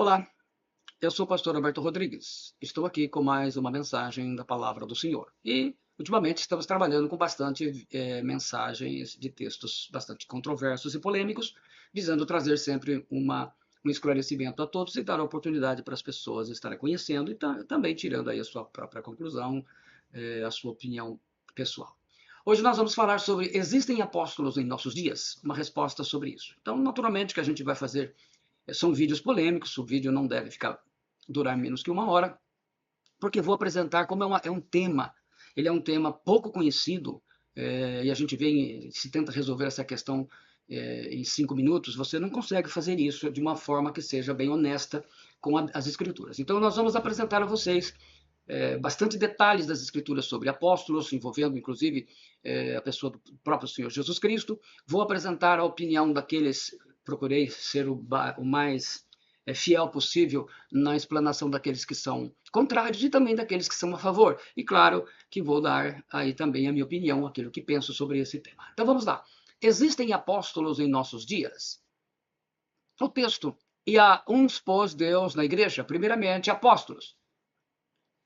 Olá, eu sou o pastor Alberto Rodrigues. Estou aqui com mais uma mensagem da Palavra do Senhor. E, ultimamente, estamos trabalhando com bastante mensagens de textos bastante controversos e polêmicos, visando trazer sempre um esclarecimento a todos e dar a oportunidade para as pessoas estarem conhecendo e também tirando aí a sua própria conclusão, a sua opinião pessoal. Hoje nós vamos falar sobre existem apóstolos em nossos dias? Uma resposta sobre isso. Então, naturalmente que a gente vai fazer são vídeos polêmicos, o vídeo não deve durar menos que 1 hora, porque vou apresentar como é um tema, ele é um tema pouco conhecido, e a gente se tenta resolver essa questão em 5 minutos, você não consegue fazer isso de uma forma que seja bem honesta com as escrituras. Então nós vamos apresentar a vocês bastante detalhes das escrituras sobre apóstolos, envolvendo inclusive a pessoa do próprio Senhor Jesus Cristo. Vou apresentar a opinião daqueles, procurei ser o mais fiel possível na explanação daqueles que são contrários e também daqueles que são a favor. E claro que vou dar aí também a minha opinião, aquilo que penso sobre esse tema. Então vamos lá. Existem apóstolos em nossos dias? O texto: e a uns pôs Deus na igreja, primeiramente apóstolos,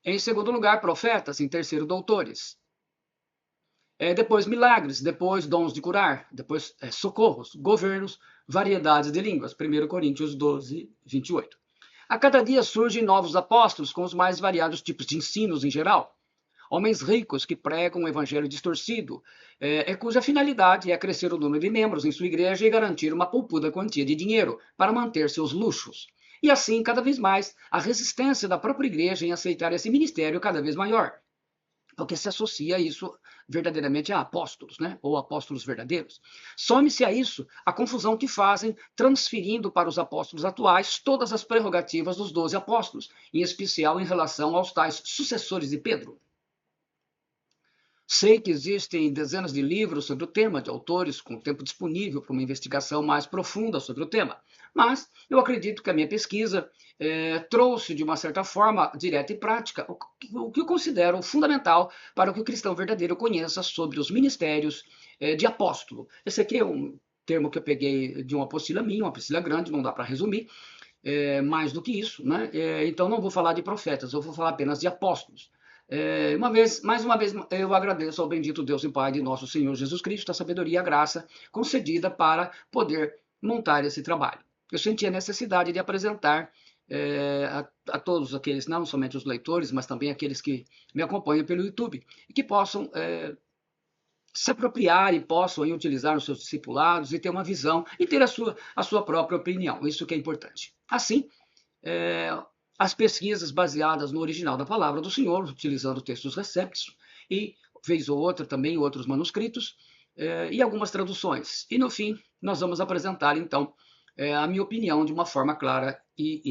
em segundo lugar profetas, em terceiro doutores, depois milagres, depois dons de curar, depois socorros, governos, variedades de línguas. 1 Coríntios 12, 28. A cada dia surgem novos apóstolos com os mais variados tipos de ensinos em geral. Homens ricos que pregam um evangelho distorcido, cuja finalidade é crescer o número de membros em sua igreja e garantir uma poupuda quantia de dinheiro para manter seus luxos. E assim, cada vez mais, a resistência da própria igreja em aceitar esse ministério cada vez maior, porque se associa isso verdadeiramente a apóstolos, né? Ou apóstolos verdadeiros. Some-se a isso a confusão que fazem, transferindo para os apóstolos atuais todas as prerrogativas dos 12 apóstolos, em especial em relação aos tais sucessores de Pedro. Sei que existem dezenas de livros sobre o tema, de autores com tempo disponível para uma investigação mais profunda sobre o tema, mas eu acredito que a minha pesquisa trouxe, de uma certa forma, direta e prática, o que eu considero fundamental para que o cristão verdadeiro conheça sobre os ministérios de apóstolo. Esse aqui é um termo que eu peguei de uma apostila minha, uma apostila grande, não dá para resumir mais do que isso, né? Então não vou falar de profetas, eu vou falar apenas de apóstolos. Mais uma vez, eu agradeço ao bendito Deus e Pai de nosso Senhor Jesus Cristo a sabedoria e a graça concedida para poder montar esse trabalho. Eu senti a necessidade de apresentar a todos aqueles, não somente os leitores, mas também aqueles que me acompanham pelo YouTube, e que possam se apropriar e possam aí utilizar nos seus discipulados e ter uma visão e ter a sua própria opinião. Isso que é importante. Assim, as pesquisas baseadas no original da palavra do Senhor, utilizando textos recépticos e, vez ou outra, também outros manuscritos e algumas traduções. E, no fim, nós vamos apresentar, então, a minha opinião de uma forma clara e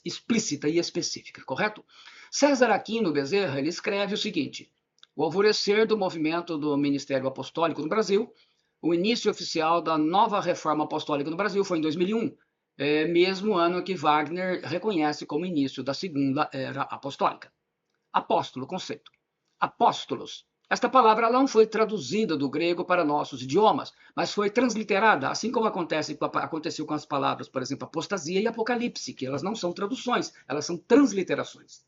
explícita e específica, correto? César Aquino Bezerra, ele escreve o seguinte: o alvorecer do movimento do Ministério Apostólico no Brasil, o início oficial da nova reforma apostólica no Brasil foi em 2001, mesmo ano que Wagner reconhece como início da segunda era apostólica. Apóstolo, conceito. Apóstolos. Esta palavra não foi traduzida do grego para nossos idiomas, mas foi transliterada, assim como aconteceu com as palavras, por exemplo, apostasia e apocalipse, que elas não são traduções, elas são transliterações.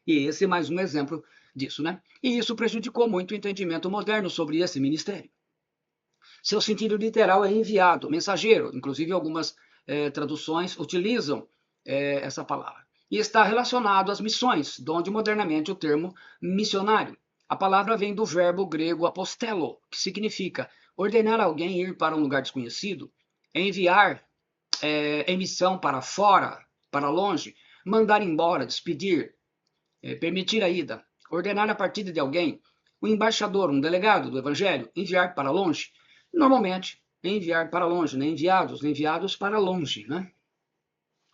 E esse é mais um exemplo disso, né? E isso prejudicou muito o entendimento moderno sobre esse ministério. Seu sentido literal é enviado, mensageiro. Inclusive, algumas traduções utilizam essa palavra. E está relacionado às missões, de onde modernamente o termo missionário. A palavra vem do verbo grego apostelo, que significa ordenar alguém ir para um lugar desconhecido, enviar em missão para fora, para longe, mandar embora, despedir, permitir a ida, ordenar a partida de alguém, um embaixador, um delegado do evangelho, enviar para longe. Normalmente, enviar para longe, né? enviados para longe, né?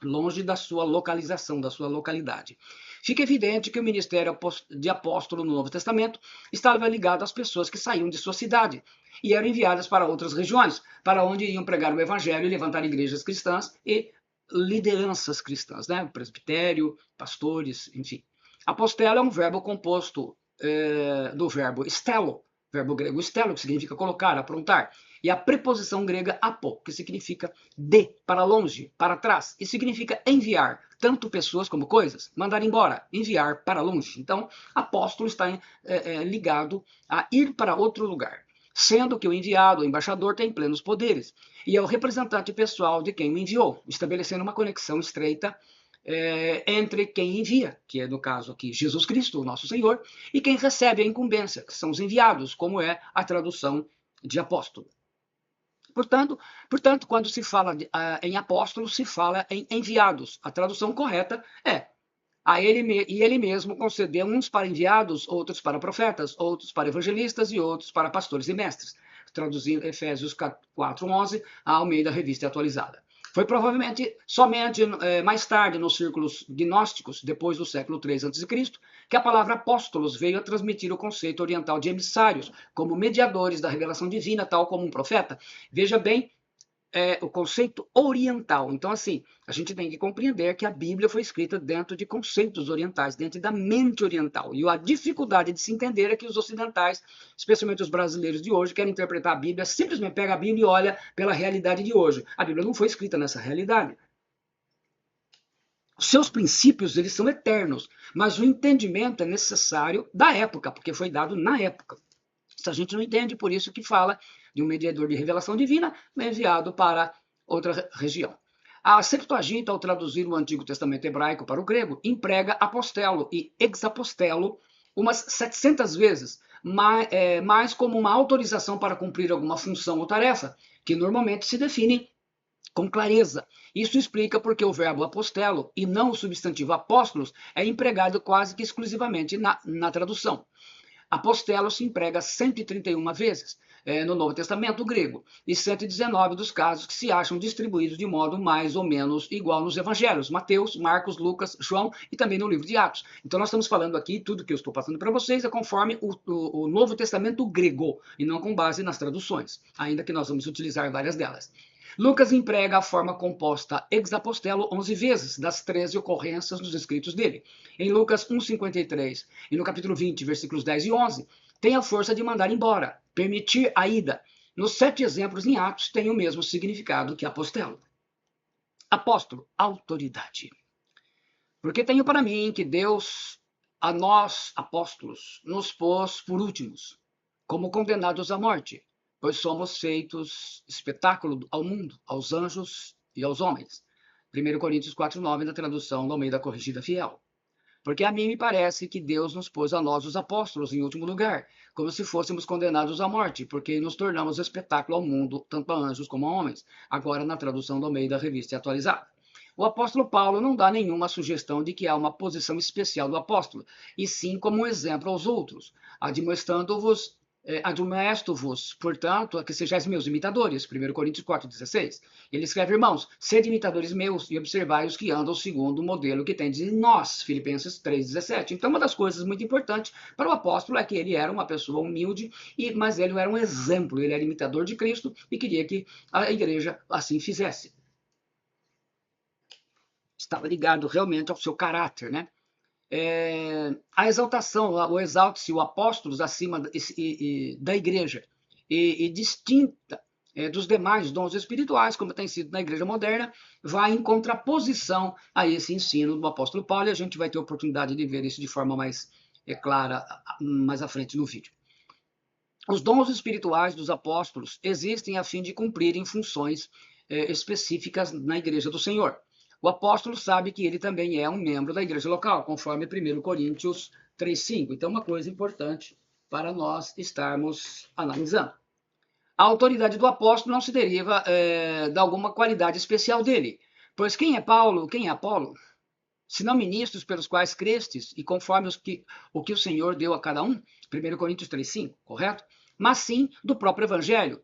Longe da sua localização, da sua localidade. Fica evidente que o ministério de apóstolo no Novo Testamento estava ligado às pessoas que saíam de sua cidade e eram enviadas para outras regiões, para onde iam pregar o evangelho e levantar igrejas cristãs e lideranças cristãs, né? Presbitério, pastores, enfim. Apostelo é um verbo composto do verbo stelo, verbo grego stelo, que significa colocar, aprontar, E a preposição grega apo, que significa de, para longe, para trás, e significa enviar, tanto pessoas como coisas, mandar embora, enviar para longe. Então, apóstolo está ligado a ir para outro lugar, sendo que o enviado, o embaixador, tem plenos poderes, e é o representante pessoal de quem o enviou, estabelecendo uma conexão estreita entre quem envia, que é no caso aqui Jesus Cristo, o nosso Senhor, e quem recebe a incumbência, que são os enviados, como é a tradução de apóstolo. Portanto, quando se fala em apóstolos, se fala em enviados. A tradução correta é ele mesmo concedeu uns para enviados, outros para profetas, outros para evangelistas e outros para pastores e mestres. Traduzindo Efésios 4:11, a Almeida Revista Atualizada. Foi provavelmente somente mais tarde, nos círculos gnósticos, depois do século III a.C., que a palavra apóstolos veio a transmitir o conceito oriental de emissários, como mediadores da revelação divina, tal como um profeta. Veja bem, o conceito oriental. Então, assim, a gente tem que compreender que a Bíblia foi escrita dentro de conceitos orientais, dentro da mente oriental. E a dificuldade de se entender é que os ocidentais, especialmente os brasileiros de hoje, querem interpretar a Bíblia, simplesmente pega a Bíblia e olha pela realidade de hoje. A Bíblia não foi escrita nessa realidade. Os seus princípios, eles são eternos, mas o entendimento é necessário da época, porque foi dado na época. Se a gente não entende, por isso que fala de um mediador de revelação divina enviado para outra região. A Septuaginta, ao traduzir o Antigo Testamento hebraico para o grego, emprega apostelo e exapostelo umas 700 vezes, mais como uma autorização para cumprir alguma função ou tarefa, que normalmente se define com clareza. Isso explica porque o verbo apostelo e não o substantivo apóstolos é empregado quase que exclusivamente na tradução. Apostelo se emprega 131 vezes no Novo Testamento grego e 119 dos casos que se acham distribuídos de modo mais ou menos igual nos evangelhos, Mateus, Marcos, Lucas, João e também no livro de Atos. Então nós estamos falando aqui, tudo que eu estou passando para vocês é conforme o Novo Testamento grego e não com base nas traduções, ainda que nós vamos utilizar várias delas. Lucas emprega a forma composta exapostelo 11 vezes, das 13 ocorrências nos escritos dele. Em Lucas 1,53 e no capítulo 20, versículos 10 e 11, tem a força de mandar embora, permitir a ida. Nos 7 exemplos em Atos tem o mesmo significado que apostelo. Apóstolo, autoridade. Porque tenho para mim que Deus, a nós, apóstolos, nos pôs por últimos, como condenados à morte, pois somos feitos espetáculo ao mundo, aos anjos e aos homens. 1 Coríntios 4,9, na tradução do Almeida Corrigida Fiel. Porque a mim me parece que Deus nos pôs a nós, os apóstolos, em último lugar, como se fôssemos condenados à morte, porque nos tornamos espetáculo ao mundo, tanto a anjos como a homens. Agora na tradução do Almeida Revista Atualizada. O apóstolo Paulo não dá nenhuma sugestão de que há uma posição especial do apóstolo, e sim como um exemplo aos outros, admoesto-vos, portanto, a que sejais meus imitadores. 1 Coríntios 4,16. Ele escreve, irmãos, sede imitadores meus e observai os que andam segundo o modelo que tendes em nós. Filipenses 3,17. Então, uma das coisas muito importantes para o apóstolo é que ele era uma pessoa humilde, mas ele era um exemplo, ele era imitador de Cristo e queria que a igreja assim fizesse. Estava ligado realmente ao seu caráter, né? A exaltação, o exalte-se o apóstolos acima da igreja e distinta dos demais dons espirituais, como tem sido na igreja moderna, vai em contraposição a esse ensino do apóstolo Paulo, e a gente vai ter oportunidade de ver isso de forma mais clara mais à frente no vídeo. Os dons espirituais dos apóstolos existem a fim de cumprirem funções específicas na igreja do Senhor. O apóstolo sabe que ele também é um membro da igreja local, conforme 1 Coríntios 3,5. Então, uma coisa importante para nós estarmos analisando. A autoridade do apóstolo não se deriva de alguma qualidade especial dele. Pois quem é Paulo, quem é Apolo? Se não ministros pelos quais crestes, e conforme o que o Senhor deu a cada um, 1 Coríntios 3,5, correto? Mas sim do próprio evangelho,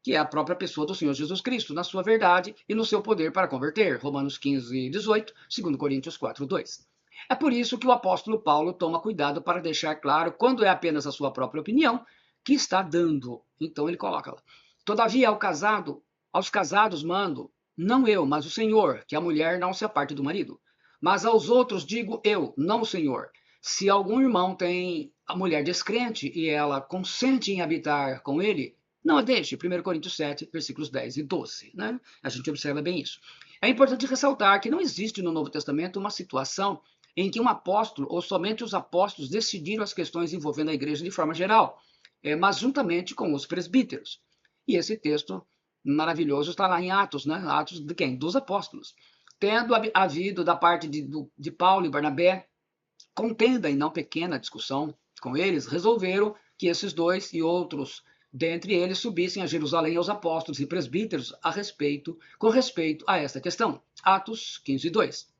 que é a própria pessoa do Senhor Jesus Cristo, na sua verdade e no seu poder para converter. Romanos 15:18, 2 Coríntios 4:2. É por isso que o apóstolo Paulo toma cuidado para deixar claro, quando é apenas a sua própria opinião, que está dando. Então ele coloca lá. Todavia, aos casados mando, não eu, mas o Senhor, que a mulher não se aparte do marido. Mas aos outros digo eu, não o Senhor. Se algum irmão tem a mulher descrente e ela consente em habitar com ele, Não a deixe, 1 Coríntios 7, versículos 10 e 12. Né? A gente observa bem isso. É importante ressaltar que não existe no Novo Testamento uma situação em que um apóstolo ou somente os apóstolos decidiram as questões envolvendo a igreja de forma geral, mas juntamente com os presbíteros. E esse texto maravilhoso está lá em Atos, né? Atos de quem? Dos apóstolos. Tendo havido da parte de Paulo e Barnabé contenda e não pequena discussão com eles, resolveram que esses dois e outros dentre eles subissem a Jerusalém aos apóstolos e presbíteros com respeito a esta questão. Atos 15, 2.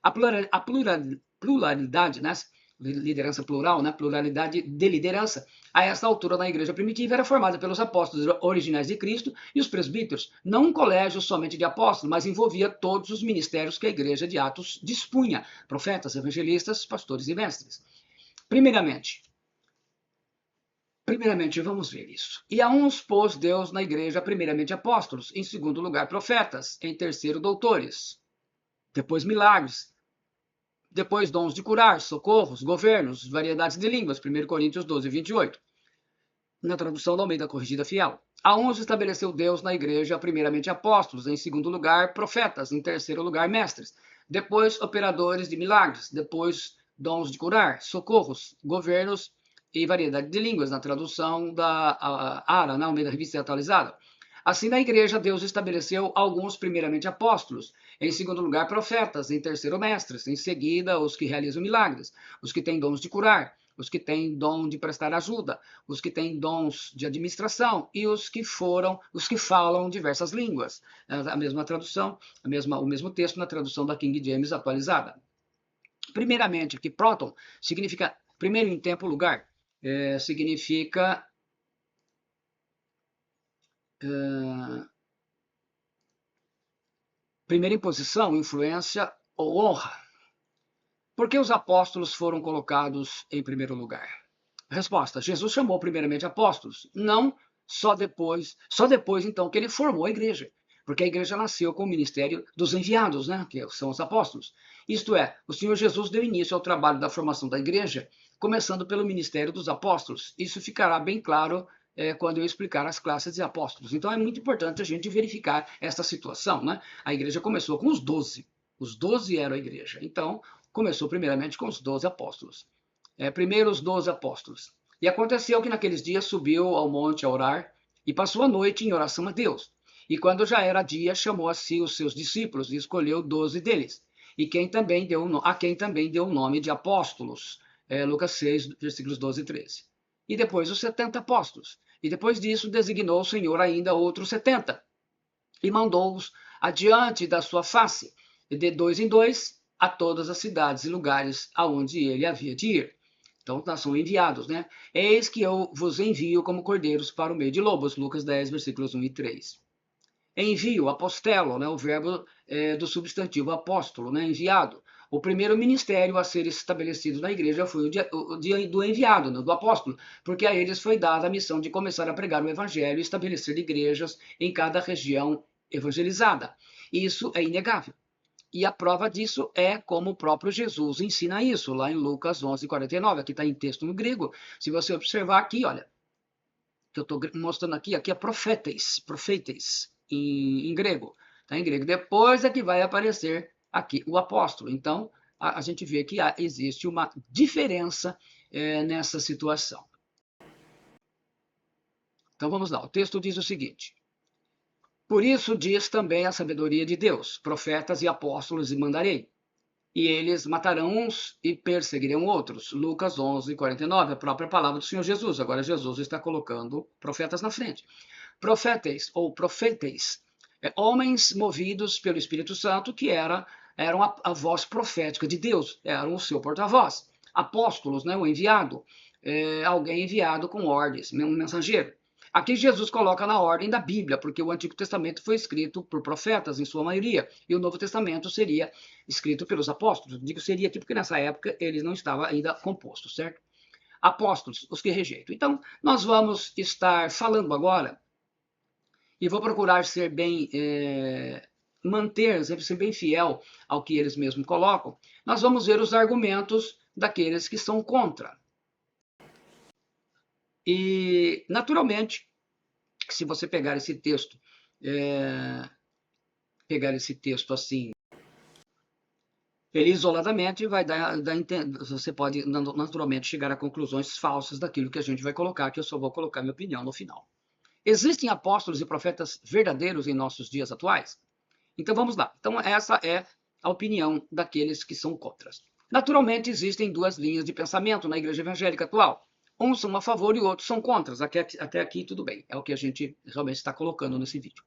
A pluralidade, né? Liderança plural, né? Pluralidade de liderança, a esta altura na igreja primitiva era formada pelos apóstolos originais de Cristo e os presbíteros, não um colégio somente de apóstolos, mas envolvia todos os ministérios que a igreja de Atos dispunha, profetas, evangelistas, pastores e mestres. Primeiramente, vamos ver isso. E a uns pôs Deus na igreja, primeiramente apóstolos, em segundo lugar profetas, em terceiro doutores, depois milagres, depois dons de curar, socorros, governos, variedades de línguas, 1 Coríntios 12, 28. Na tradução da Almeida Corrigida Fiel. A uns estabeleceu Deus na igreja, primeiramente apóstolos, em segundo lugar profetas, em terceiro lugar mestres, depois operadores de milagres, depois dons de curar, socorros, governos e variedade de línguas, na tradução da Ara, na Almeida Revista Atualizada. Assim, na igreja, Deus estabeleceu alguns primeiramente apóstolos, em segundo lugar profetas, em terceiro mestres, em seguida os que realizam milagres, os que têm dons de curar, os que têm dom de prestar ajuda, os que têm dons de administração e os que falam diversas línguas. A mesma tradução, o mesmo texto na tradução da King James atualizada. Primeiramente, que proton significa primeiro em tempo, lugar, significa primeira em posição, influência ou honra. Por que os apóstolos foram colocados em primeiro lugar? Resposta: Jesus chamou primeiramente apóstolos, não só depois então que ele formou a igreja, porque a igreja nasceu com o ministério dos enviados, né, que são os apóstolos. Isto é, o Senhor Jesus deu início ao trabalho da formação da igreja, começando pelo ministério dos apóstolos. Isso ficará bem claro quando eu explicar as classes de apóstolos. Então é muito importante a gente verificar essa situação, né? A igreja começou com os 12. Os 12 eram a igreja. Então, começou primeiramente com os 12 apóstolos. Primeiro os 12 apóstolos. E aconteceu que naqueles dias subiu ao monte a orar e passou a noite em oração a Deus. E quando já era dia, chamou a si os seus discípulos e escolheu 12 deles, a quem também deu o nome de apóstolos. Lucas 6, versículos 12 e 13. E depois os 70 apóstolos. E depois disso designou o Senhor ainda outros 70 e mandou-os adiante da sua face, de 2 em 2, a todas as cidades e lugares aonde ele havia de ir. Então, nós somos enviados, né? Eis que eu vos envio como cordeiros para o meio de lobos. Lucas 10, versículos 1 e 3. Envio, apostelo, né? O verbo do substantivo apóstolo, né? Enviado. O primeiro ministério a ser estabelecido na igreja foi do enviado, né? Do apóstolo, porque a eles foi dada a missão de começar a pregar o evangelho e estabelecer igrejas em cada região evangelizada. Isso é inegável. E a prova disso é como o próprio Jesus ensina isso, lá em Lucas 11, 49. Aqui está em texto no grego. Se você observar aqui, olha, que eu estou mostrando aqui é profetes em grego. Tá em grego. Depois é que vai aparecer aqui o apóstolo. Então, a gente vê que existe uma diferença nessa situação. Então, vamos lá. O texto diz o seguinte: por isso diz também a sabedoria de Deus, profetas e apóstolos e mandarei, e eles matarão uns e perseguirão outros. Lucas 11, 49, a própria palavra do Senhor Jesus. Agora Jesus está colocando profetas na frente. Profetes ou profetes, homens movidos pelo Espírito Santo, que eram a voz profética de Deus, eram o seu porta-voz. Apóstolos, né, o enviado, alguém enviado com ordens, um mensageiro. Aqui Jesus coloca na ordem da Bíblia, porque o Antigo Testamento foi escrito por profetas, em sua maioria, e o Novo Testamento seria escrito pelos apóstolos. Digo seria aqui porque nessa época ele não estava ainda composto, certo? Apóstolos, os que rejeitam. Então, nós vamos estar falando agora, e vou procurar ser ser bem fiel ao que eles mesmos colocam. Nós vamos ver os argumentos daqueles que são contra. E, naturalmente, que se você pegar esse texto, assim, ele isoladamente vai você pode naturalmente chegar a conclusões falsas daquilo que a gente vai colocar, que eu só vou colocar minha opinião no final. Existem apóstolos e profetas verdadeiros em nossos dias atuais? Então vamos lá. Então essa é a opinião daqueles que são contra. Naturalmente existem duas linhas de pensamento na igreja evangélica atual. Uns são a favor e outros são contra. Até aqui tudo bem. É o que a gente realmente está colocando nesse vídeo.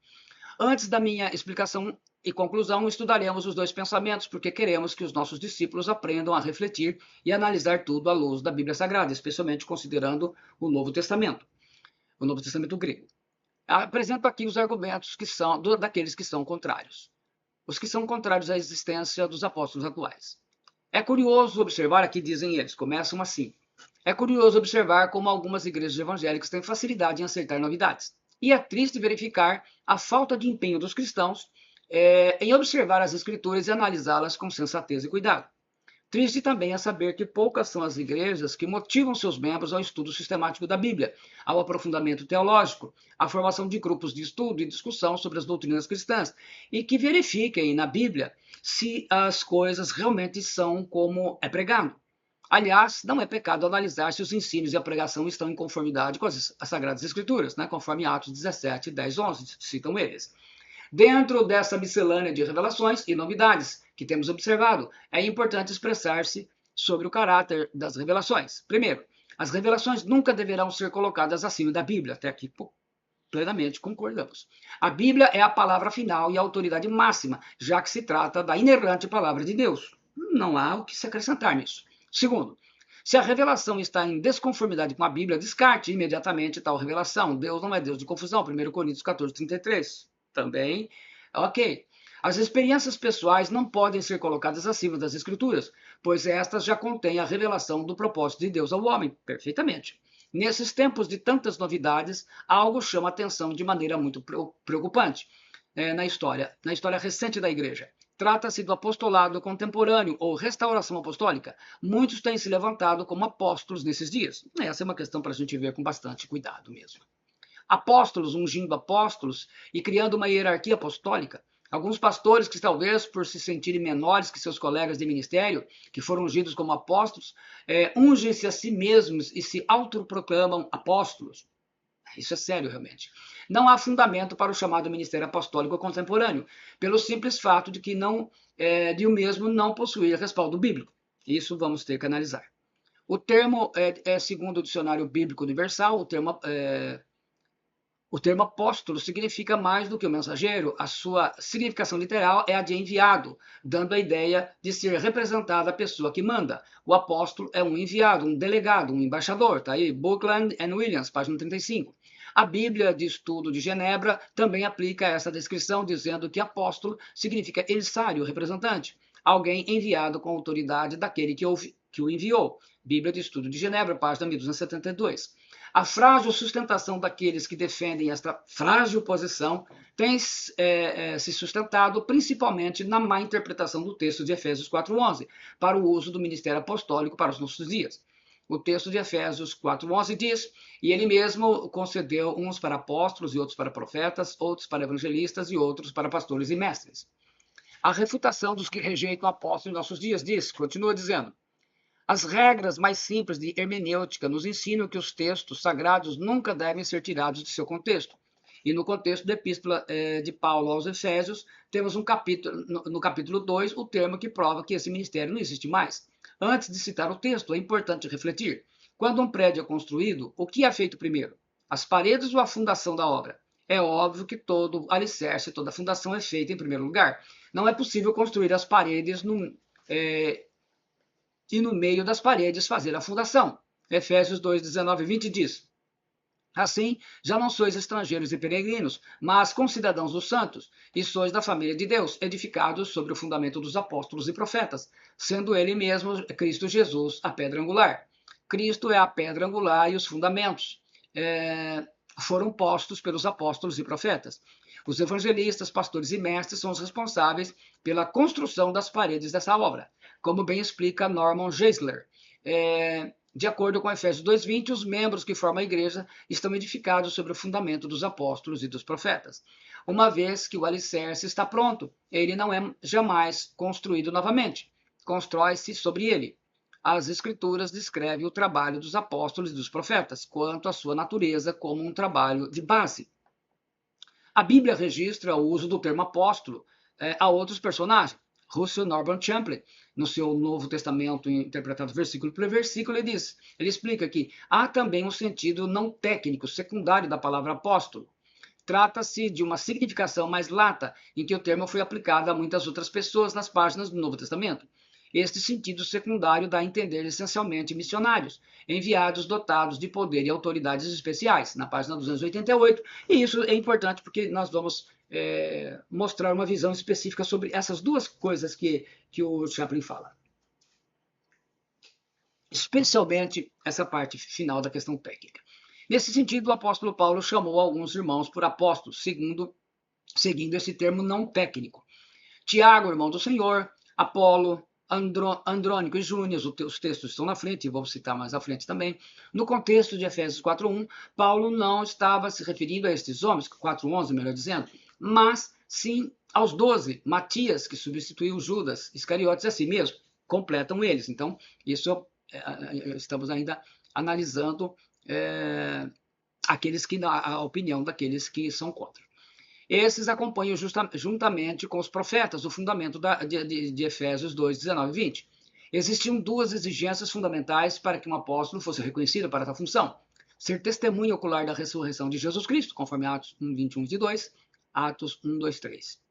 Antes da minha explicação e conclusão, estudaremos os dois pensamentos, porque queremos que os nossos discípulos aprendam a refletir e analisar tudo à luz da Bíblia Sagrada, especialmente considerando o Novo Testamento grego. Apresento aqui os argumentos daqueles que são contrários. Os que são contrários à existência dos apóstolos atuais. É curioso observar, aqui dizem eles, começam assim. É curioso observar como algumas igrejas evangélicas têm facilidade em aceitar novidades. E é triste verificar a falta de empenho dos cristãos em observar as escrituras e analisá-las com sensatez e cuidado. Triste também é saber que poucas são as igrejas que motivam seus membros ao estudo sistemático da Bíblia, ao aprofundamento teológico, à formação de grupos de estudo e discussão sobre as doutrinas cristãs, e que verifiquem na Bíblia se as coisas realmente são como é pregado. Aliás, não é pecado analisar se os ensinos e a pregação estão em conformidade com as Sagradas Escrituras, né, conforme Atos 17, 10, 11, citam eles. Dentro dessa miscelânea de revelações e novidades que temos observado, é importante expressar-se sobre o caráter das revelações. Primeiro, as revelações nunca deverão ser colocadas acima da Bíblia. Até aqui plenamente concordamos. A Bíblia é a palavra final e a autoridade máxima, já que se trata da inerrante palavra de Deus. Não há o que se acrescentar nisso. Segundo, se a revelação está em desconformidade com a Bíblia, descarte imediatamente tal revelação. Deus não é Deus de confusão. 1 Coríntios 14, 33. Também, ok. As experiências pessoais não podem ser colocadas acima das Escrituras, pois estas já contêm a revelação do propósito de Deus ao homem, perfeitamente. Nesses tempos de tantas novidades, algo chama a atenção de maneira muito preocupante na história recente da Igreja. Trata-se do apostolado contemporâneo ou restauração apostólica. Muitos têm se levantado como apóstolos nesses dias. Essa é uma questão para a gente ver com bastante cuidado mesmo. Apóstolos ungindo apóstolos e criando uma hierarquia apostólica. Alguns pastores que talvez por se sentirem menores que seus colegas de ministério, que foram ungidos como apóstolos, ungem-se a si mesmos e se autoproclamam apóstolos. Isso é sério, realmente. Não há fundamento para o chamado ministério apostólico contemporâneo, pelo simples fato de que de o mesmo não possuir respaldo bíblico. Isso vamos ter que analisar. O termo, segundo o Dicionário Bíblico Universal, o termo apóstolo significa mais do que o mensageiro. A sua significação literal é a de enviado, dando a ideia de ser representada a pessoa que manda. O apóstolo é um enviado, um delegado, um embaixador. Tá aí, Buckland and Williams, página 35. A Bíblia de Estudo de Genebra também aplica essa descrição, dizendo que apóstolo significa emissário, representante, alguém enviado com autoridade daquele que o enviou. Bíblia de Estudo de Genebra, página 1272. A frágil sustentação daqueles que defendem esta frágil posição tem se sustentado principalmente na má interpretação do texto de Efésios 4:11, para o uso do ministério apostólico para os nossos dias. O texto de Efésios 4:11 diz: e ele mesmo concedeu uns para apóstolos e outros para profetas, outros para evangelistas e outros para pastores e mestres. A refutação dos que rejeitam apóstolos em nossos dias continua dizendo: as regras mais simples de hermenêutica nos ensinam que os textos sagrados nunca devem ser tirados de seu contexto. E no contexto da epístola de Paulo aos Efésios, temos no capítulo 2 o termo que prova que esse ministério não existe mais. Antes de citar o texto, é importante refletir. Quando um prédio é construído, o que é feito primeiro? As paredes ou a fundação da obra? É óbvio que todo alicerce, toda fundação é feita em primeiro lugar. Não é possível construir as paredes e no meio das paredes fazer a fundação. Efésios 2, 19 e 20 diz: assim, já não sois estrangeiros e peregrinos, mas concidadãos dos santos, e sois da família de Deus, edificados sobre o fundamento dos apóstolos e profetas, sendo ele mesmo, Cristo Jesus, a pedra angular. Cristo é a pedra angular e os fundamentos foram postos pelos apóstolos e profetas. Os evangelistas, pastores e mestres são os responsáveis pela construção das paredes dessa obra, como bem explica Norman Geisler. De acordo com Efésios 2:20, os membros que formam a igreja estão edificados sobre o fundamento dos apóstolos e dos profetas. Uma vez que o alicerce está pronto, ele não é jamais construído novamente. Constrói-se sobre ele. As Escrituras descrevem o trabalho dos apóstolos e dos profetas, quanto à sua natureza, como um trabalho de base. A Bíblia registra o uso do termo apóstolo a outros personagens. Russell Norman Champlin, no seu Novo Testamento, interpretado versículo por versículo, ele explica que há também um sentido não técnico, secundário da palavra apóstolo. Trata-se de uma significação mais lata, em que o termo foi aplicado a muitas outras pessoas nas páginas do Novo Testamento. Este sentido secundário dá a entender essencialmente missionários, enviados dotados de poder e autoridades especiais, na página 288, e isso é importante porque nós vamos mostrar uma visão específica sobre essas duas coisas que o Champlin fala. Especialmente essa parte final da questão técnica. Nesse sentido, o apóstolo Paulo chamou alguns irmãos por apóstolos, seguindo esse termo não técnico. Tiago, irmão do Senhor, Apolo, Andrônico e Júnior, os textos estão na frente, vou citar mais à frente também. No contexto de Efésios 4:1, Paulo não estava se referindo a estes homens, 4:11, melhor dizendo, mas sim aos 12, Matias, que substituiu Judas Iscariotes a si mesmo, completam eles. Então, isso estamos ainda analisando a opinião daqueles que são contra. Esses acompanham juntamente com os profetas o fundamento de Efésios 2, 19 e 20. Existiam duas exigências fundamentais para que um apóstolo fosse reconhecido para tal função. Ser testemunha ocular da ressurreição de Jesus Cristo, conforme Atos 1, 21 e 22, Atos 1, 2, 3.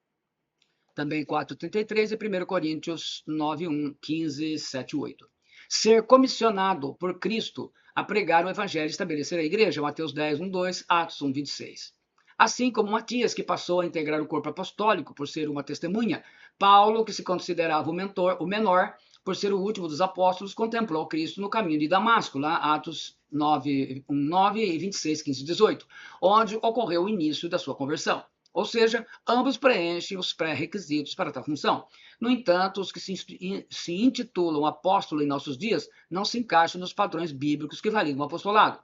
Também 4:33 e 1 Coríntios 9, 1, 15, 7 e 8. Ser comissionado por Cristo a pregar o evangelho e estabelecer a igreja, Mateus 10, 1, 2, Atos 1, 26. Assim como Matias, que passou a integrar o corpo apostólico por ser uma testemunha, Paulo, que se considerava o menor, por ser o último dos apóstolos, contemplou Cristo no caminho de Damasco, lá Atos 9, 1, 9 e 26, 15 e 18, onde ocorreu o início da sua conversão. Ou seja, ambos preenchem os pré-requisitos para tal função. No entanto, os que se intitulam apóstolo em nossos dias não se encaixam nos padrões bíblicos que validam o apostolado.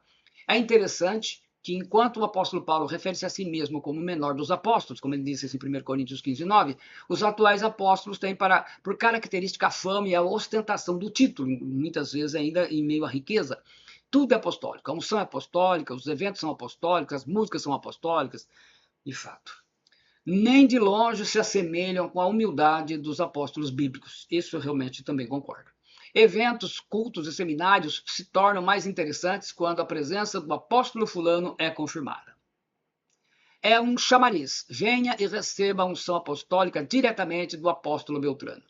É interessante que enquanto o apóstolo Paulo refere-se a si mesmo como o menor dos apóstolos, como ele disse em 1 Coríntios 15, 9, os atuais apóstolos têm por característica a fama e a ostentação do título, muitas vezes ainda em meio à riqueza. Tudo é apostólico, a unção é apostólica, os eventos são apostólicos, as músicas são apostólicas, de fato. Nem de longe se assemelham com a humildade dos apóstolos bíblicos. Isso eu realmente também concordo. Eventos, cultos e seminários se tornam mais interessantes quando a presença do apóstolo fulano é confirmada. É um chamariz. Venha e receba a unção apostólica diretamente do apóstolo Beltrano.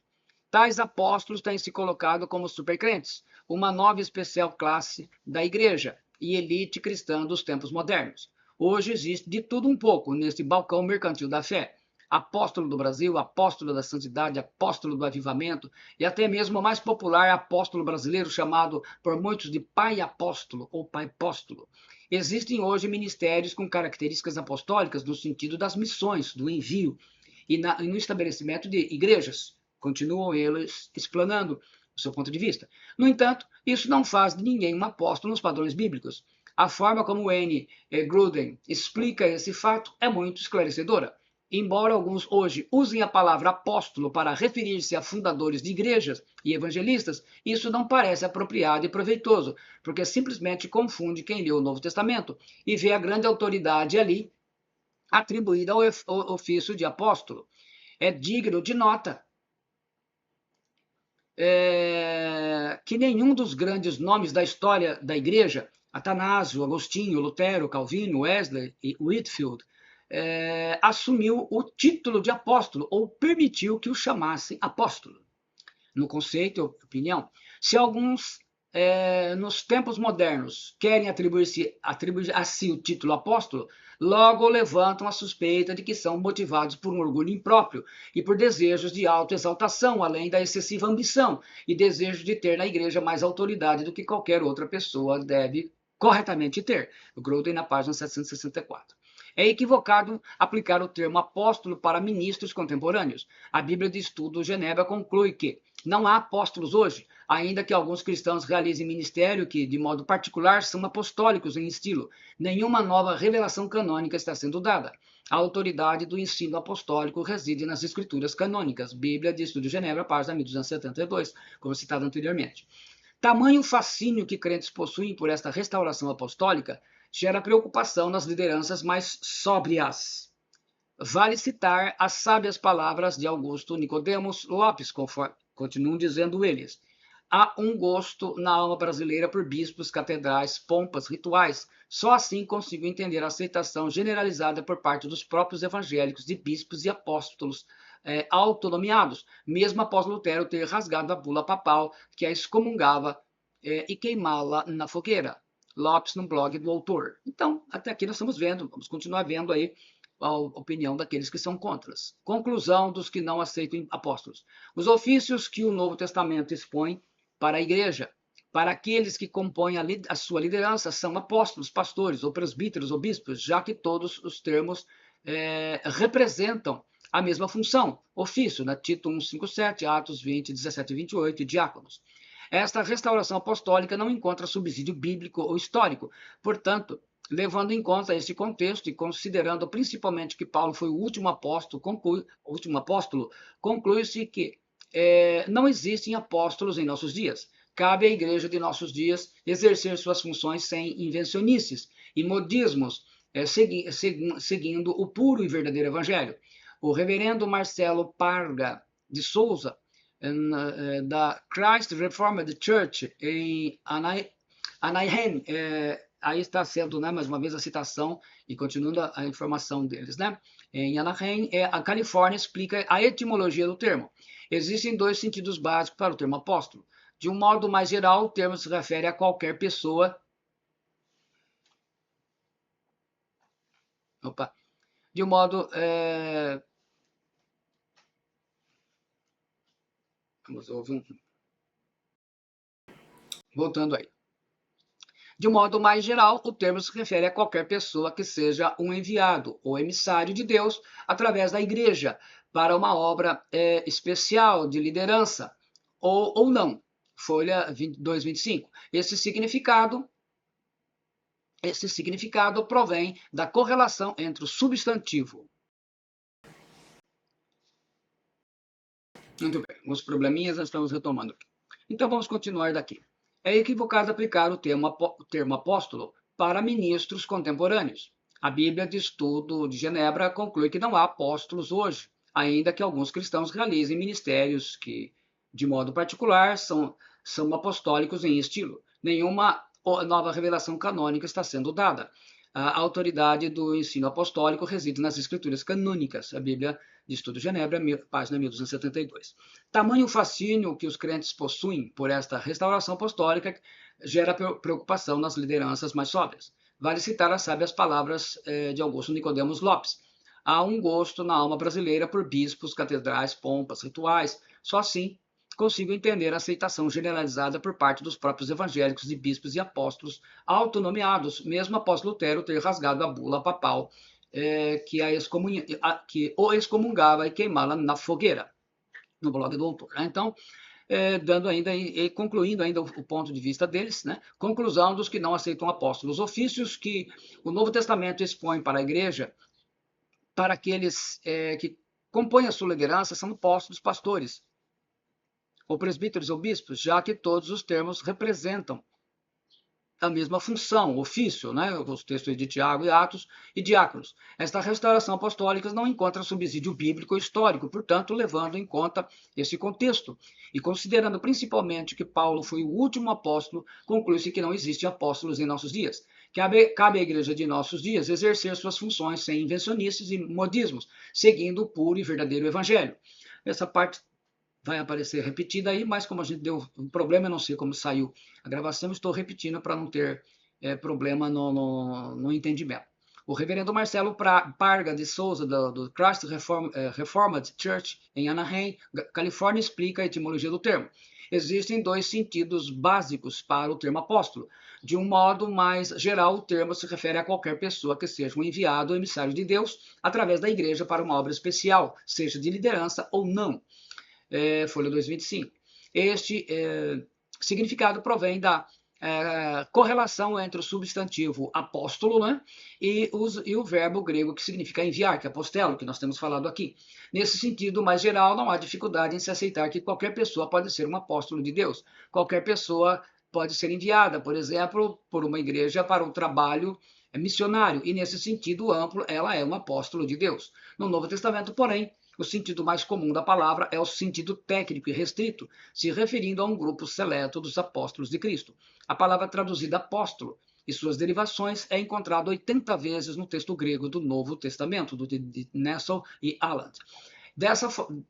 Tais apóstolos têm se colocado como supercrentes, uma nova e especial classe da igreja e elite cristã dos tempos modernos. Hoje existe de tudo um pouco neste balcão mercantil da fé. Apóstolo do Brasil, apóstolo da santidade, apóstolo do avivamento e até mesmo o mais popular apóstolo brasileiro chamado por muitos de pai apóstolo ou pai apóstolo. Existem hoje ministérios com características apostólicas no sentido das missões, do envio e no estabelecimento de igrejas. Continuam eles explanando o seu ponto de vista. No entanto, isso não faz de ninguém um apóstolo nos padrões bíblicos. A forma como N. Gruden explica esse fato é muito esclarecedora. Embora alguns hoje usem a palavra apóstolo para referir-se a fundadores de igrejas e evangelistas, isso não parece apropriado e proveitoso, porque simplesmente confunde quem lê o Novo Testamento e vê a grande autoridade ali atribuída ao ofício de apóstolo. É digno de nota que nenhum dos grandes nomes da história da igreja, Atanásio, Agostinho, Lutero, Calvino, Wesley e Whitefield, assumiu o título de apóstolo ou permitiu que o chamassem apóstolo. No conceito, opinião, se alguns nos tempos modernos querem atribuir a si o título apóstolo, logo levantam a suspeita de que são motivados por um orgulho impróprio e por desejos de autoexaltação, além da excessiva ambição e desejo de ter na igreja mais autoridade do que qualquer outra pessoa deve corretamente ter. O Gruden na página 764. É equivocado aplicar o termo apóstolo para ministros contemporâneos. A Bíblia de Estudo Genebra conclui que não há apóstolos hoje, ainda que alguns cristãos realizem ministério que, de modo particular, são apostólicos em estilo. Nenhuma nova revelação canônica está sendo dada. A autoridade do ensino apostólico reside nas escrituras canônicas. Bíblia de Estudo Genebra, página 1272, como citado anteriormente. Tamanho fascínio que crentes possuem por esta restauração apostólica gera preocupação nas lideranças mais sóbrias. Vale citar as sábias palavras de Augusto Nicodemos Lopes, conforme continuam dizendo eles. Há um gosto na alma brasileira por bispos, catedrais, pompas, rituais. Só assim consigo entender a aceitação generalizada por parte dos próprios evangélicos de bispos e apóstolos autonomeados, mesmo após Lutero ter rasgado a bula papal que a excomungava e queimá-la na fogueira. Lopes no blog do autor. Então, até aqui nós estamos vendo, vamos continuar vendo aí a opinião daqueles que são contras. Conclusão dos que não aceitam apóstolos. Os ofícios que o Novo Testamento expõe para a igreja, para aqueles que compõem a sua liderança, são apóstolos, pastores, ou presbíteros, ou bispos, já que todos os termos representam a mesma função. Ofício, na Tito 1:5-7, Atos 20, 17 e 28, e diáconos. Esta restauração apostólica não encontra subsídio bíblico ou histórico. Portanto, levando em conta esse contexto e considerando principalmente que Paulo foi o último apóstolo, conclui-se que não existem apóstolos em nossos dias. Cabe à igreja de nossos dias exercer suas funções sem invencionices e modismos, seguindo o puro e verdadeiro evangelho. O reverendo Marcelo Parga de Souza, da Christ Reformed Church em Anaheim, aí está sendo, né, mais uma vez a citação e continuando a informação deles, né? Em Anaheim, a Califórnia explica a etimologia do termo. Existem dois sentidos básicos para o termo apóstolo. De um modo mais geral, o termo se refere a qualquer pessoa. De um modo voltando aí. De um modo mais geral, o termo se refere a qualquer pessoa que seja um enviado ou emissário de Deus através da igreja para uma obra especial de liderança, ou não. Folha 225. Esse significado provém da correlação entre o substantivo. Muito bem, os probleminhas nós estamos retomando aqui. Então vamos continuar daqui. É equivocado aplicar o termo apóstolo para ministros contemporâneos. A Bíblia de Estudo de Genebra conclui que não há apóstolos hoje, ainda que alguns cristãos realizem ministérios que, de modo particular, são apostólicos em estilo. Nenhuma nova revelação canônica está sendo dada. A autoridade do ensino apostólico reside nas escrituras canônicas, a Bíblia de Estudo de Genebra, página 1272. Tamanho fascínio que os crentes possuem por esta restauração apostólica gera preocupação nas lideranças mais sóbrias. Vale citar as sábias palavras de Augusto Nicodemos Lopes. Há um gosto na alma brasileira por bispos, catedrais, pompas, rituais. Só assim consigo entender a aceitação generalizada por parte dos próprios evangélicos de bispos e apóstolos autonomeados, mesmo após Lutero ter rasgado a bula papal que o excomungava e queimá-la na fogueira, no blog do autor. Então, dando ainda e concluindo ainda o ponto de vista deles, né? Conclusão dos que não aceitam apóstolos. Os ofícios que o Novo Testamento expõe para a igreja, para aqueles que compõem a sua liderança, são apóstolos, pastores, ou presbíteros ou bispos, já que todos os termos representam a mesma função, ofício, né? Os textos de Tiago e Atos, e diáconos. Esta restauração apostólica não encontra subsídio bíblico ou histórico, portanto, levando em conta esse contexto e considerando principalmente que Paulo foi o último apóstolo, conclui-se que não existem apóstolos em nossos dias. Cabe à igreja de nossos dias exercer suas funções sem invencionices e modismos, seguindo o puro e verdadeiro evangelho. Essa parte vai aparecer repetida aí, mas como a gente deu um problema, eu não sei como saiu a gravação, estou repetindo para não ter problema no entendimento. O reverendo Marcelo Parga de Souza, do Christ Reformed Church em Anaheim, Califórnia, explica a etimologia do termo. Existem dois sentidos básicos para o termo apóstolo. De um modo mais geral, o termo se refere a qualquer pessoa que seja um enviado ou emissário de Deus através da igreja para uma obra especial, seja de liderança ou não. Folha 225. Este significado provém da correlação entre o substantivo apóstolo, né, e o verbo grego que significa enviar, que é apostelo, que nós temos falado aqui. Nesse sentido mais geral, não há dificuldade em se aceitar que qualquer pessoa pode ser um apóstolo de Deus. Qualquer pessoa pode ser enviada, por exemplo, por uma igreja para um trabalho missionário, e nesse sentido amplo, ela é um apóstolo de Deus. No Novo Testamento, porém, o sentido mais comum da palavra é o sentido técnico e restrito, se referindo a um grupo seleto dos apóstolos de Cristo. A palavra traduzida apóstolo e suas derivações é encontrada 80 vezes no texto grego do Novo Testamento, de Nessel e Alland.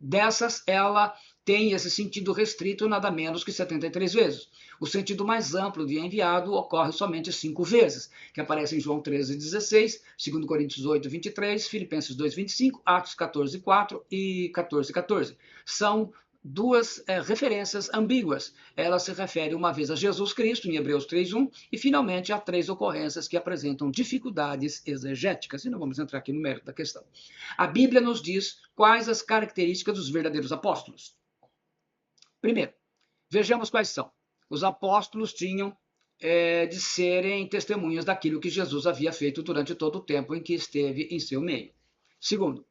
Dessas, ela tem esse sentido restrito nada menos que 73 vezes. O sentido mais amplo de enviado ocorre somente 5 vezes, que aparece em João 13,16, 2 Coríntios 8, 23, Filipenses 2, 25, Atos 14, 4 e 14, 14. São duas referências ambíguas. Ela se refere uma vez a Jesus Cristo, em Hebreus 3:1, e finalmente a 3 ocorrências que apresentam dificuldades exegéticas. E não vamos entrar aqui no mérito da questão. A Bíblia nos diz quais as características dos verdadeiros apóstolos. Primeiro, vejamos quais são. Os apóstolos tinham de serem testemunhas daquilo que Jesus havia feito durante todo o tempo em que esteve em seu meio. Segundo,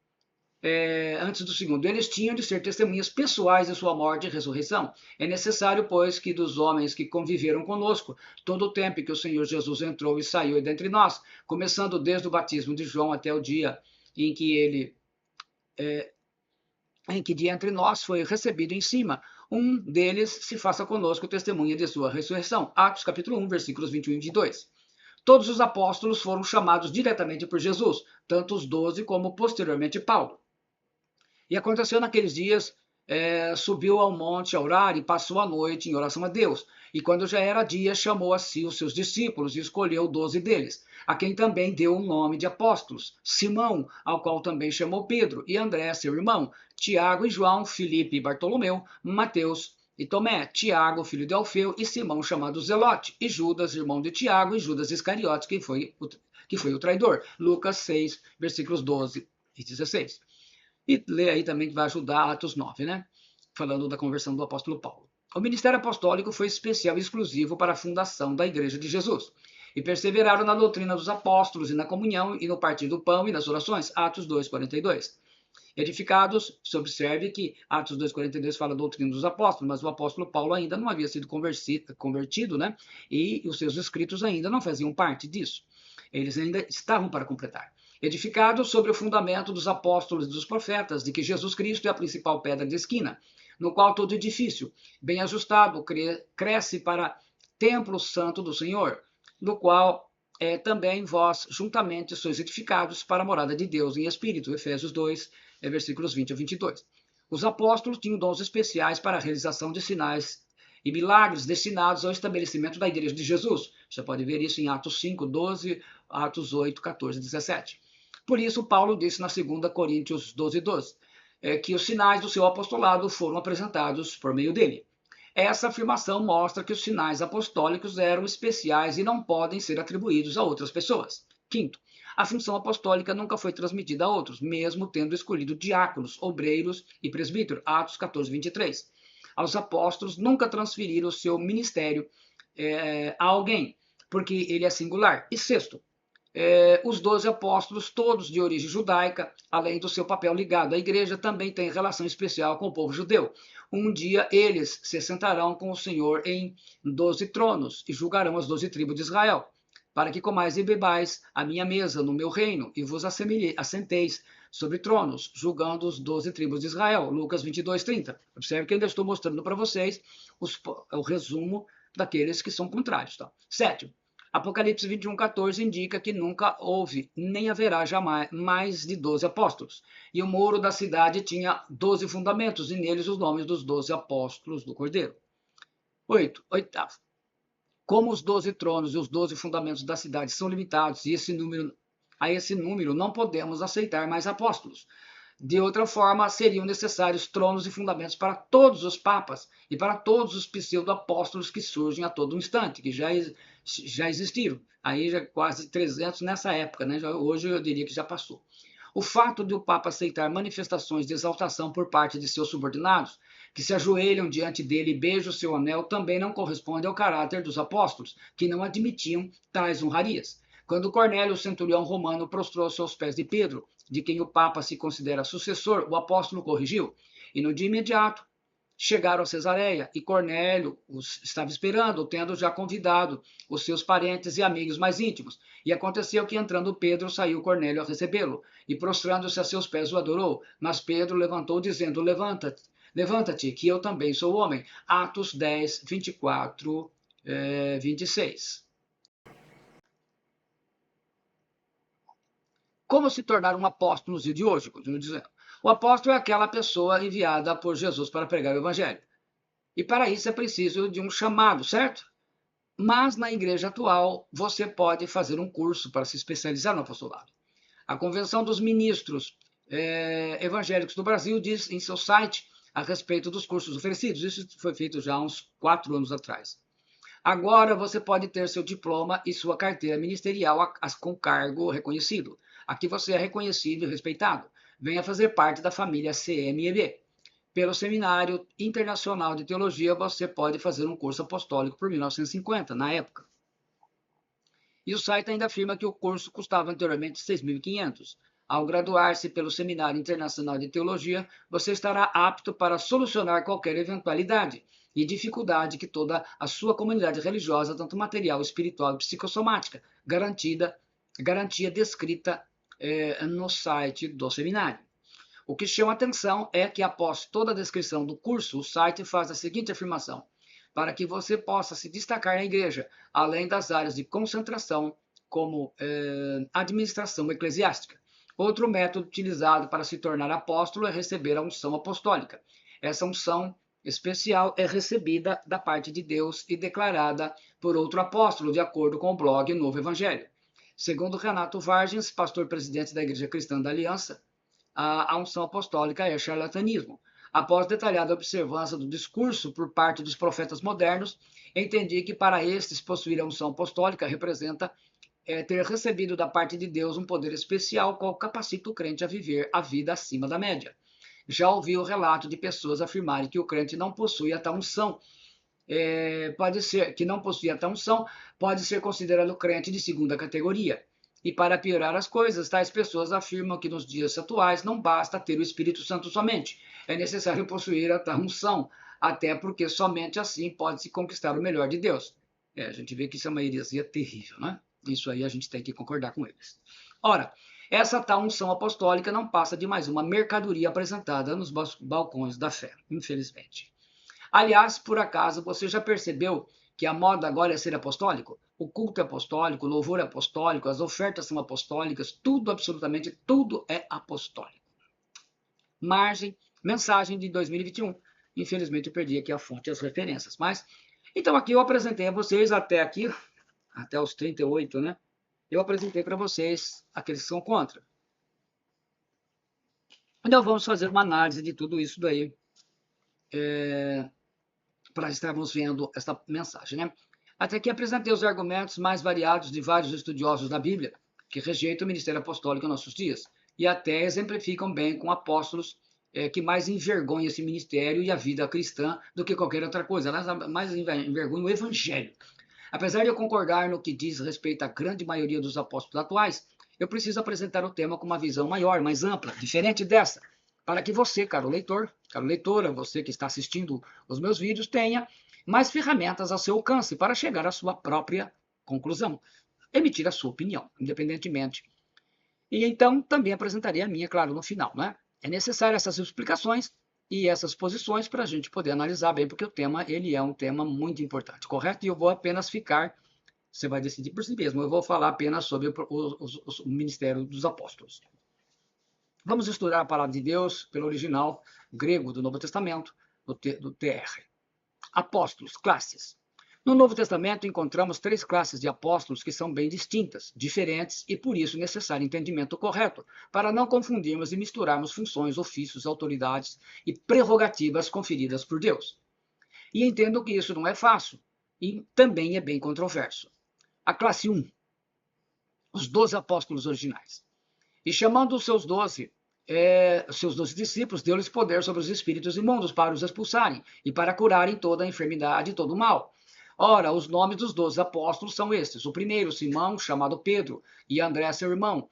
antes do segundo, eles tinham de ser testemunhas pessoais de sua morte e ressurreição. É necessário, pois, que dos homens que conviveram conosco, todo o tempo em que o Senhor Jesus entrou e saiu dentre nós, começando desde o batismo de João até o dia em que de entre nós foi recebido em cima, um deles se faça conosco testemunha de sua ressurreição. Atos capítulo 1, versículos 21 e 22. Todos os apóstolos foram chamados diretamente por Jesus, tanto os 12 como posteriormente Paulo. E aconteceu naqueles dias, subiu ao monte a orar e passou a noite em oração a Deus. E quando já era dia, chamou a si os seus discípulos e escolheu 12 deles, a quem também deu o nome de apóstolos: Simão, ao qual também chamou Pedro, e André, seu irmão, Tiago e João, Filipe e Bartolomeu, Mateus e Tomé, Tiago, filho de Alfeu, e Simão, chamado Zelote, e Judas, irmão de Tiago, e Judas Iscariotes, que foi o traidor. Lucas 6, versículos 12 e 16. E lê aí também que vai ajudar Atos 9, né? Falando da conversão do apóstolo Paulo. O ministério apostólico foi especial e exclusivo para a fundação da Igreja de Jesus. E perseveraram na doutrina dos apóstolos e na comunhão e no partir do pão e nas orações. Atos 2:42. Edificados, se observe que Atos 2:42 fala a doutrina dos apóstolos, mas o apóstolo Paulo ainda não havia sido convertido, né? E os seus escritos ainda não faziam parte disso. Eles ainda estavam para completar. Edificados sobre o fundamento dos apóstolos e dos profetas, de que Jesus Cristo é a principal pedra de esquina, no qual todo edifício, bem ajustado, cresce para templo santo do Senhor, no qual também vós juntamente sois edificados para a morada de Deus em espírito. Efésios 2, versículos 20 a 22. Os apóstolos tinham dons especiais para a realização de sinais e milagres destinados ao estabelecimento da Igreja de Jesus. Você pode ver isso em Atos 5, 12, Atos 8, 14 e 17. Por isso, Paulo disse na 2 Coríntios 12, 12, que os sinais do seu apostolado foram apresentados por meio dele. Essa afirmação mostra que os sinais apostólicos eram especiais e não podem ser atribuídos a outras pessoas. Quinto, a função apostólica nunca foi transmitida a outros, mesmo tendo escolhido diáconos, obreiros e presbíteros. Atos 14, 23. Aos apóstolos nunca transferiram o seu ministério a alguém, porque ele é singular. E sexto, os 12 apóstolos, todos de origem judaica, além do seu papel ligado à igreja, também têm relação especial com o povo judeu. Um dia eles se sentarão com o Senhor em 12 tronos e julgarão as 12 tribos de Israel, para que comais e bebais a minha mesa no meu reino e vos assenteis sobre tronos, julgando os 12 tribos de Israel. Lucas 22, 30. Observe que ainda estou mostrando para vocês o resumo daqueles que são contrários. Tá? Sétimo, Apocalipse 21, 14 indica que nunca houve, nem haverá jamais, mais de 12 apóstolos. E o muro da cidade tinha 12 fundamentos, e neles os nomes dos 12 apóstolos do Cordeiro. Oitavo. Como os 12 tronos e os 12 fundamentos da cidade são limitados, e a esse número não podemos aceitar mais apóstolos. De outra forma, seriam necessários tronos e fundamentos para todos os papas e para todos os pseudo-apóstolos que surgem a todo instante, que já existiram. Aí já quase 300 nessa época, né? Hoje eu diria que já passou. O fato de o Papa aceitar manifestações de exaltação por parte de seus subordinados, que se ajoelham diante dele e beijam seu anel, também não corresponde ao caráter dos apóstolos, que não admitiam tais honrarias. Quando Cornélio, o centurião romano, prostrou-se aos pés de Pedro, de quem o Papa se considera sucessor, o apóstolo corrigiu. E no dia imediato, chegaram a Cesareia e Cornélio os estava esperando, tendo já convidado os seus parentes e amigos mais íntimos. E aconteceu que, entrando Pedro, saiu Cornélio a recebê-lo, e prostrando-se a seus pés o adorou. Mas Pedro levantou, dizendo: Levanta-te, levanta-te, que eu também sou homem. Atos 10, 24, 26. Como se tornar um apóstolo nos dias de hoje? Continuo dizendo. O apóstolo é aquela pessoa enviada por Jesus para pregar o evangelho. E para isso é preciso de um chamado, certo? Mas na igreja atual, você pode fazer um curso para se especializar no apostolado. A Convenção dos Ministros Evangélicos do Brasil diz em seu site a respeito dos cursos oferecidos. Isso foi feito já há uns 4 anos atrás. Agora você pode ter seu diploma e sua carteira ministerial com cargo reconhecido. Aqui você é reconhecido e respeitado. Venha fazer parte da família CMEB. Pelo Seminário Internacional de Teologia, você pode fazer um curso apostólico por 1950, na época. E o site ainda afirma que o curso custava anteriormente 6.500. Ao graduar-se pelo Seminário Internacional de Teologia, você estará apto para solucionar qualquer eventualidade e dificuldade que toda a sua comunidade religiosa, tanto material, espiritual e psicossomática, garantia descrita no site do seminário. O que chama atenção é que, após toda a descrição do curso, o site faz a seguinte afirmação: para que você possa se destacar na igreja, além das áreas de concentração, como administração eclesiástica. Outro método utilizado para se tornar apóstolo é receber a unção apostólica. Essa unção especial é recebida da parte de Deus e declarada por outro apóstolo, de acordo com o blog Novo Evangelho. Segundo Renato Vargens, pastor-presidente da Igreja Cristã da Aliança, a unção apostólica é charlatanismo. Após detalhada observância do discurso por parte dos profetas modernos, entendi que para estes possuir a unção apostólica representa ter recebido da parte de Deus um poder especial qual capacita o crente a viver a vida acima da média. Já ouvi o relato de pessoas afirmarem que o crente não possui a tal unção. Pode ser considerado crente de segunda categoria. E para piorar as coisas, tais pessoas afirmam que nos dias atuais não basta ter o Espírito Santo somente. É necessário possuir a tal unção, até porque somente assim pode-se conquistar o melhor de Deus. A gente vê que isso é uma heresia terrível, né? Isso aí a gente tem que concordar com eles. Ora, essa tal unção apostólica não passa de mais uma mercadoria apresentada nos balcões da fé, infelizmente. Aliás, por acaso, você já percebeu que a moda agora é ser apostólico? O culto é apostólico, o louvor é apostólico, as ofertas são apostólicas, tudo, absolutamente tudo é apostólico. Mensagem de 2021. Infelizmente eu perdi aqui a fonte e as referências. Mas, então aqui eu apresentei a vocês até aqui, até os 38, né? Eu apresentei para vocês aqueles que são contra. Então vamos fazer uma análise de tudo isso daí. Para estarmos vendo essa mensagem, né? Até aqui apresentei os argumentos mais variados de vários estudiosos da Bíblia, que rejeitam o ministério apostólico em nossos dias, e até exemplificam bem com apóstolos que mais envergonham esse ministério e a vida cristã do que qualquer outra coisa. Elas mais envergonham o evangelho. Apesar de eu concordar no que diz respeito à grande maioria dos apóstolos atuais, eu preciso apresentar o tema com uma visão maior, mais ampla, diferente dessa, para que você, caro leitor, caro leitora, você que está assistindo os meus vídeos, tenha mais ferramentas ao seu alcance para chegar à sua própria conclusão, emitir a sua opinião, independentemente. E então também apresentarei a minha, claro, no final, né? É necessário essas explicações e essas posições para a gente poder analisar bem, porque o tema, ele é um tema muito importante, correto? E eu vou apenas ficar, você vai decidir por si mesmo, eu vou falar apenas sobre o ministério dos apóstolos. Vamos estudar a palavra de Deus pelo original grego do Novo Testamento, do TR. Apóstolos, classes. No Novo Testamento encontramos 3 classes de apóstolos que são bem distintas, diferentes e por isso necessário entendimento correto, para não confundirmos e misturarmos funções, ofícios, autoridades e prerrogativas conferidas por Deus. E entendo que isso não é fácil e também é bem controverso. a classe 1, os 12 apóstolos originais. E chamando os seus 12 discípulos, deu-lhes poder sobre os espíritos imundos para os expulsarem e para curarem toda a enfermidade e todo o mal. Ora, os nomes dos 12 apóstolos são estes: o primeiro, Simão, chamado Pedro, e André, seu irmão,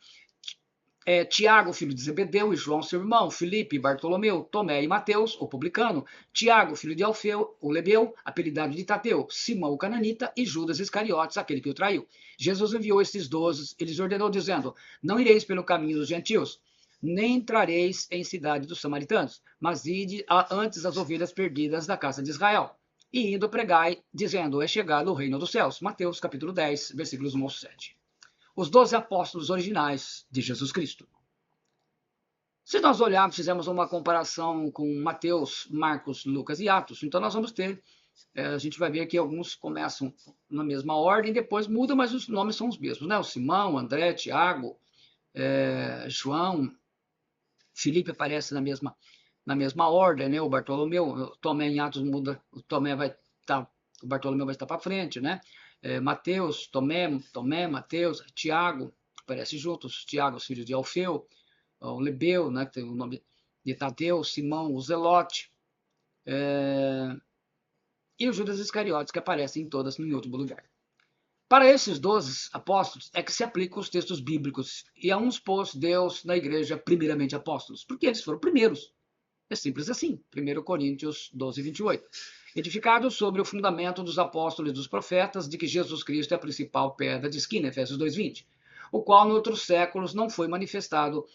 Tiago, filho de Zebedeu, e João, seu irmão, Filipe, Bartolomeu, Tomé e Mateus, o publicano, Tiago, filho de Alfeu, o Lebeu, apelidado de Tadeu, Simão, o cananita, e Judas Iscariotes, aquele que o traiu. Jesus enviou estes 12, eles ordenou, dizendo: não ireis pelo caminho dos gentios, nem entrareis em cidade dos samaritanos, mas ide antes as ovelhas perdidas da casa de Israel. E indo pregai, dizendo: é chegado o reino dos céus. Mateus, capítulo 10, versículos 1 ao 7. Os 12 apóstolos originais de Jesus Cristo. Se nós olharmos, fizemos uma comparação com Mateus, Marcos, Lucas e Atos, então nós vamos ter, a gente vai ver que alguns começam na mesma ordem, depois mudam, mas os nomes são os mesmos, né? O Simão, André, Tiago, João, Filipe aparece na mesma ordem, né? O Bartolomeu, o Tomé em Atos muda, o Bartolomeu vai estar para frente, né? Mateus, Tomé, Mateus, Tiago, aparecem juntos, Tiago, filho de Alfeu, o Lebeu, né, que tem o nome de Tadeu, Simão, o Zelote, e o Judas Iscariotes, que aparecem todas em último lugar. Para esses 12 apóstolos é que se aplicam os textos bíblicos, e a uns pôs Deus na igreja primeiramente apóstolos, porque eles foram primeiros. É simples assim, 1 Coríntios 12, 28. Edificados sobre o fundamento dos apóstolos e dos profetas, de que Jesus Cristo é a principal pedra de esquina, Efésios 2:20, o qual, em outros séculos, não foi manifestado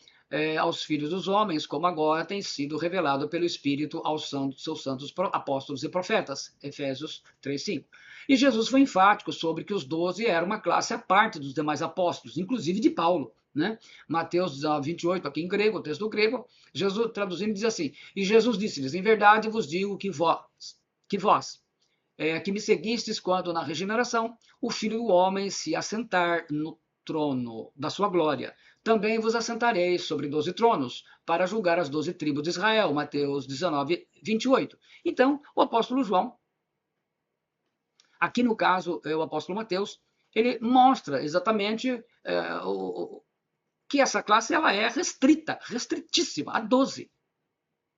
aos filhos dos homens, como agora tem sido revelado pelo Espírito aos seus santos apóstolos e profetas, Efésios 3:5. E Jesus foi enfático sobre que os 12 eram uma classe à parte dos demais apóstolos, inclusive de Paulo. Né? Mateus 28, aqui em grego, o texto do grego, Jesus traduzindo diz assim: e Jesus disse-lhes: em verdade vos digo que vós que me seguistes quando na regeneração o Filho do Homem se assentar no trono da sua glória, também vos assentareis sobre 12 tronos para julgar as 12 tribos de Israel. Mateus 19, 28. Então, o apóstolo João, aqui no caso, o apóstolo Mateus, ele mostra exatamente que essa classe ela é restritíssima, a 12.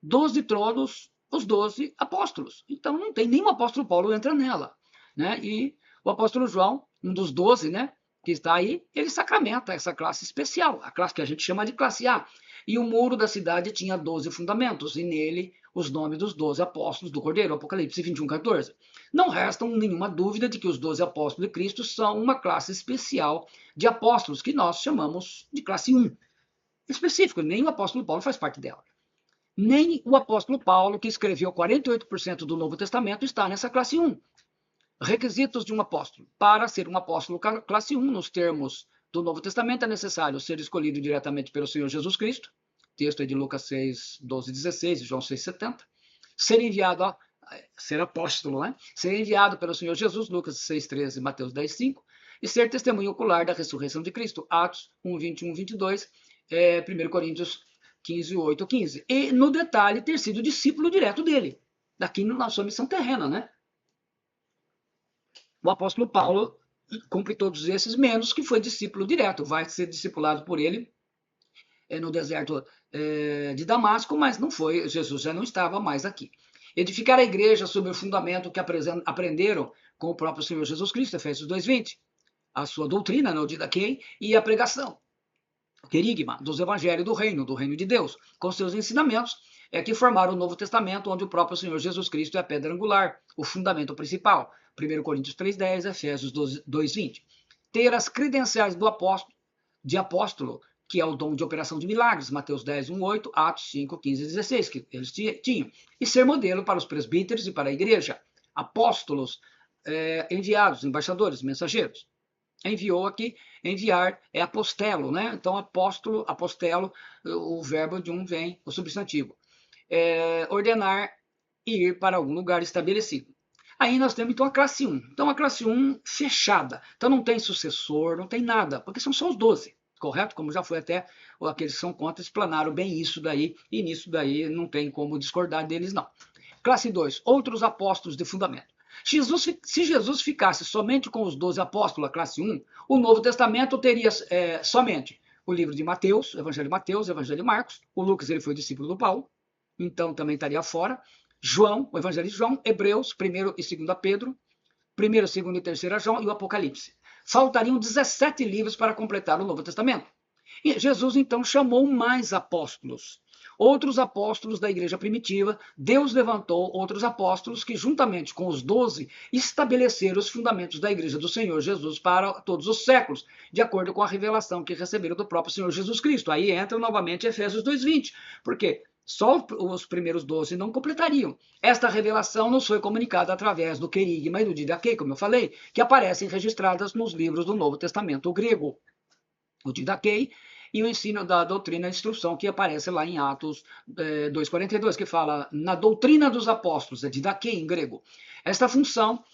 12 tronos, os 12 apóstolos. Então não tem nenhum apóstolo Paulo entra nela. Né? E o apóstolo João, um dos 12, né, que está aí, ele sacramenta essa classe especial, a classe que a gente chama de classe A. E o muro da cidade tinha 12 fundamentos, e nele os nomes dos 12 apóstolos do Cordeiro, Apocalipse 21, 14. Não resta nenhuma dúvida de que os 12 apóstolos de Cristo são uma classe especial de apóstolos, que nós chamamos de classe 1. Específico, nem o apóstolo Paulo faz parte dela. Nem o apóstolo Paulo, que escreveu 48% do Novo Testamento, está nessa classe 1. Requisitos de um apóstolo. Para ser um apóstolo classe 1, nos termos do Novo Testamento, é necessário ser escolhido diretamente pelo Senhor Jesus Cristo. Texto é de Lucas 6, 12, 16 e João 6, 70. Ser enviado ser apóstolo, né? Ser enviado pelo Senhor Jesus, Lucas 6, 13 e Mateus 10, 5. E ser testemunho ocular da ressurreição de Cristo, Atos 1, 21, 22, 1 Coríntios 15, 8, 15. E, no detalhe, ter sido discípulo direto dele, daqui na sua missão terrena, né? O apóstolo Paulo cumpre todos esses, menos que foi discípulo direto, vai ser discipulado por ele no deserto de Damasco, mas não foi, Jesus já não estava mais aqui. Edificar a igreja sobre o fundamento que aprenderam com o próprio Senhor Jesus Cristo, Efésios 2:20, a sua doutrina, no Didaquei, e a pregação, o querigma dos evangelhos do reino de Deus, com seus ensinamentos, que formaram o Novo Testamento, onde o próprio Senhor Jesus Cristo é a pedra angular, o fundamento principal. 1 Coríntios 3:10, Efésios 2:20. Ter as credenciais de apóstolo, que é o dom de operação de milagres, Mateus 10, 1, 8, Atos 5, 15 e 16, que eles tinham. E ser modelo para os presbíteros e para a igreja. Apóstolos enviados, embaixadores, mensageiros. Enviou aqui, enviar é apostelo, né? Então, apóstolo, apostelo, o verbo de um vem, o substantivo. Ordenar e ir para algum lugar estabelecido. Aí nós temos, então, a classe 1. Então, a classe 1 fechada. Então, não tem sucessor, não tem nada, porque são só os 12, correto? Como já foi até, aqueles que são contra explanaram bem isso daí, e nisso daí não tem como discordar deles, não. Classe 2, outros apóstolos de fundamento. Se Jesus ficasse somente com os 12 apóstolos, a classe 1, o Novo Testamento teria somente o livro de Mateus, o Evangelho de Mateus, o Evangelho de Marcos. O Lucas ele foi discípulo do Paulo, então também estaria fora. João, o Evangelho de João, Hebreus, 1º e 2º Pedro, 1º, 2º e 3º João e o Apocalipse. Faltariam 17 livros para completar o Novo Testamento. E Jesus então chamou mais apóstolos. Outros apóstolos da igreja primitiva, Deus levantou outros apóstolos que, juntamente com os 12, estabeleceram os fundamentos da igreja do Senhor Jesus para todos os séculos, de acordo com a revelação que receberam do próprio Senhor Jesus Cristo. Aí entra novamente Efésios 2:20, porque só os primeiros 12 não completariam. Esta revelação nos foi comunicada através do querigma e do didaquê, como eu falei, que aparecem registradas nos livros do Novo Testamento grego. O didaquê e o ensino da doutrina e instrução, que aparece lá em Atos 2:42, que fala na doutrina dos apóstolos, é didaquê em grego. Esta função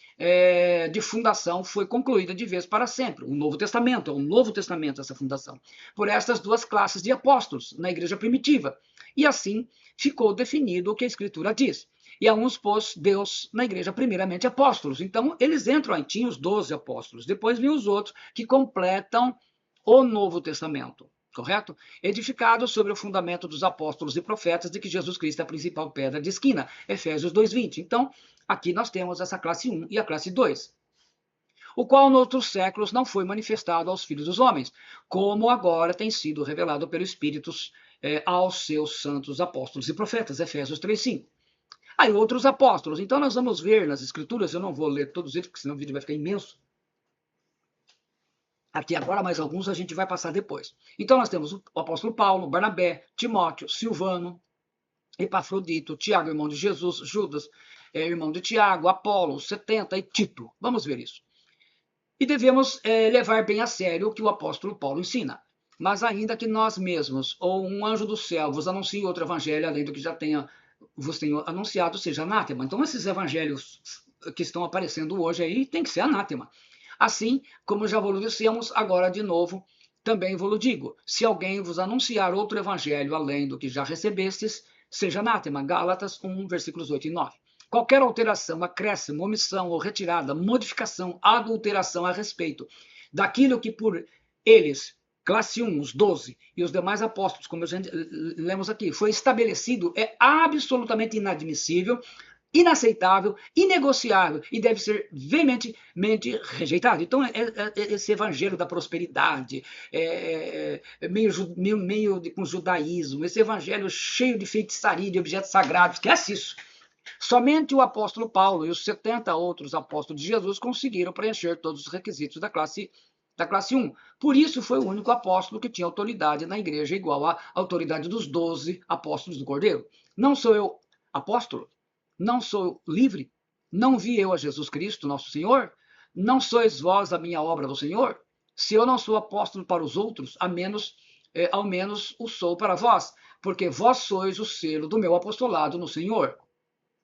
de fundação foi concluída de vez para sempre. O Novo Testamento, é o Novo Testamento essa fundação, por estas duas classes de apóstolos na igreja primitiva. E assim ficou definido o que a Escritura diz. E a uns pôs Deus na igreja primeiramente apóstolos. Então eles entram aí, tinham os 12 apóstolos. Depois vêm os outros que completam o Novo Testamento, correto? Edificado sobre o fundamento dos apóstolos e profetas de que Jesus Cristo é a principal pedra de esquina, Efésios 2:20. Então, aqui nós temos essa classe 1 e a classe 2, o qual nos outros séculos não foi manifestado aos filhos dos homens, como agora tem sido revelado pelo Espírito aos seus santos apóstolos e profetas, Efésios 3:5. Aí outros apóstolos, então nós vamos ver nas escrituras, eu não vou ler todos eles, porque senão o vídeo vai ficar imenso, aqui agora, mais alguns a gente vai passar depois. Então nós temos o apóstolo Paulo, Barnabé, Timóteo, Silvano, Epafrodito, Tiago, irmão de Jesus, Judas, irmão de Tiago, Apolo, 70 e Tito. Vamos ver isso. E devemos levar bem a sério o que o apóstolo Paulo ensina. Mas ainda que nós mesmos, ou um anjo do céu, vos anuncie outro evangelho, além do que já vos tenha anunciado, seja anátema. Então esses evangelhos que estão aparecendo hoje aí, tem que ser anátema. Assim, como já vos dissemos, agora de novo, também vos digo, se alguém vos anunciar outro evangelho além do que já recebestes, seja anátema. Gálatas 1, versículos 8 e 9. Qualquer alteração, acréscimo, omissão ou retirada, modificação, adulteração a respeito daquilo que por eles, classe 1, os 12 e os demais apóstolos, como a gente lemos aqui, foi estabelecido, é absolutamente inadmissível, inaceitável, inegociável e deve ser veementemente rejeitado. Então, esse evangelho da prosperidade, meio com judaísmo, esse evangelho cheio de feitiçaria, de objetos sagrados, esquece isso. Somente o apóstolo Paulo e os 70 outros apóstolos de Jesus conseguiram preencher todos os requisitos da classe 1. Por isso foi o único apóstolo que tinha autoridade na igreja igual à autoridade dos 12 apóstolos do Cordeiro. Não sou eu apóstolo? Não sou livre? Não vi eu a Jesus Cristo, nosso Senhor? Não sois vós a minha obra do Senhor? Se eu não sou apóstolo para os outros, ao menos o sou para vós, porque vós sois o selo do meu apostolado no Senhor.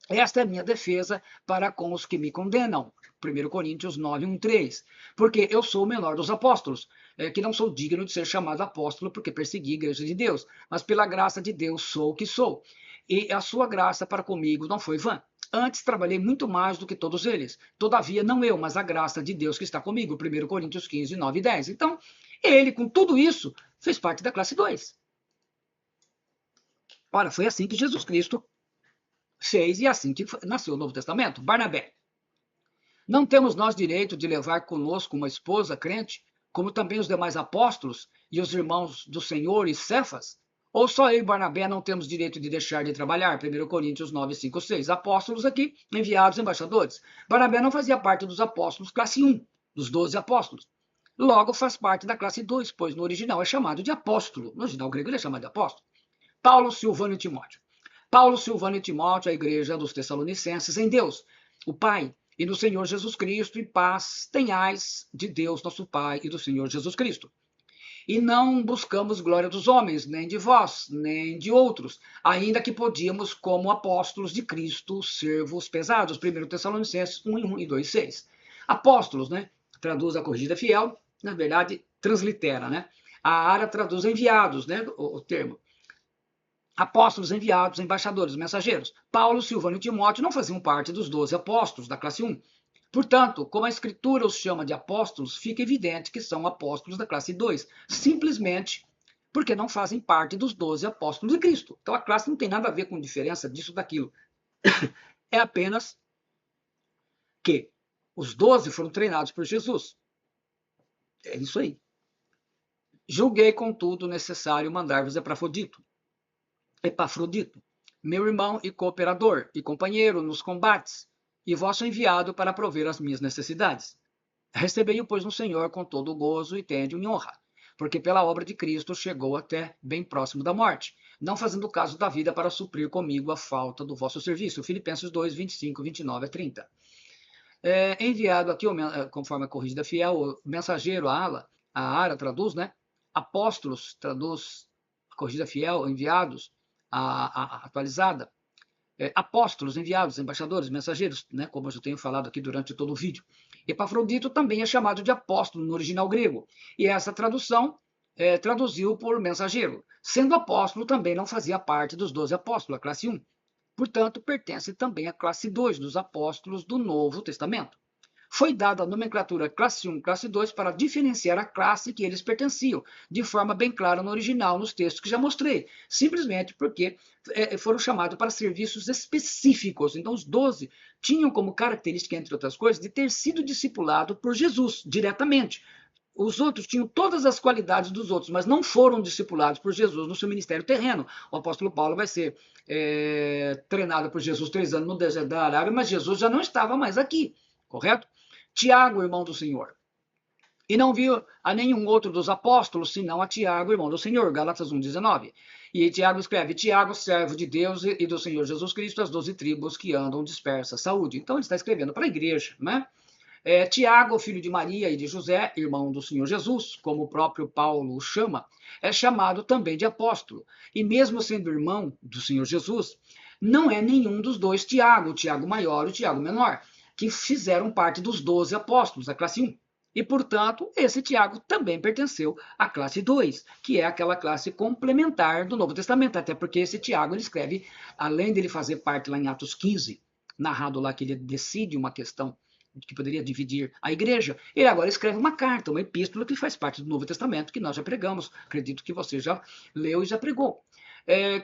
Esta é a minha defesa para com os que me condenam. 1 Coríntios 9, 1, 3. Porque eu sou o menor dos apóstolos, que não sou digno de ser chamado apóstolo porque persegui a igreja de Deus, mas pela graça de Deus sou o que sou. E a sua graça para comigo não foi vã. Antes trabalhei muito mais do que todos eles. Todavia, não eu, mas a graça de Deus que está comigo. 1 Coríntios 15, 9 e 10. Então, ele, com tudo isso, fez parte da classe 2. Ora, foi assim que Jesus Cristo fez e assim que nasceu o Novo Testamento. Barnabé. Não temos nós direito de levar conosco uma esposa crente, como também os demais apóstolos e os irmãos do Senhor e Cefas? Ou só eu e Barnabé não temos direito de deixar de trabalhar? 1 Coríntios 9, 5, 6. Apóstolos aqui, enviados, embaixadores. Barnabé não fazia parte dos apóstolos classe 1, dos 12 apóstolos. Logo faz parte da classe 2, pois no original é chamado de apóstolo. No original grego ele é chamado de apóstolo. Paulo, Silvano e Timóteo. Paulo, Silvano e Timóteo, a igreja dos Tessalonicenses, em Deus, o Pai, e no Senhor Jesus Cristo, e paz tenhais de Deus, nosso Pai, e do Senhor Jesus Cristo. E não buscamos glória dos homens, nem de vós, nem de outros, ainda que podíamos, como apóstolos de Cristo, ser-vos pesados. 1 Tessalonicenses 1, 1 e 2, 6. Apóstolos, né? Traduz a corrigida fiel, na verdade, translitera, né? A área traduz enviados, né? O termo. apóstolos, enviados, embaixadores, mensageiros. Paulo, Silvano e Timóteo não faziam parte dos 12 apóstolos da classe 1. Portanto, como a Escritura os chama de apóstolos, fica evidente que são apóstolos da classe 2, simplesmente porque não fazem parte dos 12 apóstolos de Cristo. Então a classe não tem nada a ver com diferença disso daquilo. É apenas que os 12 foram treinados por Jesus. É isso aí. Julguei, contudo, necessário mandar-vos Epafrodito, meu irmão e cooperador e companheiro nos combates, e vosso enviado para prover as minhas necessidades. Recebei-o, pois, no Senhor com todo o gozo e tende-o em honra, porque pela obra de Cristo chegou até bem próximo da morte, não fazendo caso da vida para suprir comigo a falta do vosso serviço. Filipenses 2, 25, 29 a 30. Enviado aqui, conforme a corrigida fiel, o mensageiro, a Ara traduz, né? Apóstolos, traduz a corrigida fiel, enviados, a atualizada. Apóstolos, enviados, embaixadores, mensageiros, né? Como eu já tenho falado aqui durante todo o vídeo. Epafrodito também é chamado de apóstolo no original grego, e essa tradução traduziu por mensageiro. Sendo apóstolo, também não fazia parte dos 12 apóstolos, a classe 1. Portanto, pertence também à classe 2 dos apóstolos do Novo Testamento. Foi dada a nomenclatura classe 1 e classe 2 para diferenciar a classe que eles pertenciam, de forma bem clara no original, nos textos que já mostrei, simplesmente porque foram chamados para serviços específicos. Então, os 12 tinham como característica, entre outras coisas, de ter sido discipulado por Jesus, diretamente. Os outros tinham todas as qualidades dos outros, mas não foram discipulados por Jesus no seu ministério terreno. O apóstolo Paulo vai ser treinado por Jesus 3 anos no deserto da Arábia, mas Jesus já não estava mais aqui, correto? Tiago, irmão do Senhor. E não viu a nenhum outro dos apóstolos, senão a Tiago, irmão do Senhor, Gálatas 1,19. E Tiago escreve, Tiago, servo de Deus e do Senhor Jesus Cristo, as 12 tribos que andam dispersas, saúde. Então ele está escrevendo para a igreja, né? Tiago, filho de Maria e de José, irmão do Senhor Jesus, como o próprio Paulo o chama, é chamado também de apóstolo. E mesmo sendo irmão do Senhor Jesus, não é nenhum dos dois Tiago, o Tiago maior e o Tiago menor, que fizeram parte dos 12 apóstolos, da classe 1. E, portanto, esse Tiago também pertenceu à classe 2, que é aquela classe complementar do Novo Testamento, até porque esse Tiago ele escreve, além dele fazer parte lá em Atos 15, narrado lá que ele decide uma questão que poderia dividir a igreja, ele agora escreve uma carta, uma epístola que faz parte do Novo Testamento, que nós já pregamos, acredito que você já leu e já pregou.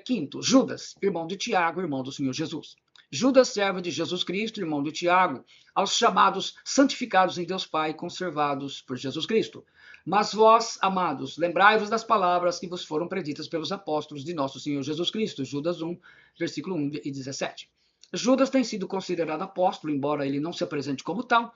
Quinto, Judas, irmão de Tiago, irmão do Senhor Jesus. Judas, servo de Jesus Cristo, irmão de Tiago, aos chamados santificados em Deus Pai, conservados por Jesus Cristo. Mas vós, amados, lembrai-vos das palavras que vos foram preditas pelos apóstolos de nosso Senhor Jesus Cristo. Judas 1, versículo 1 e 17. Judas tem sido considerado apóstolo, embora ele não se apresente como tal,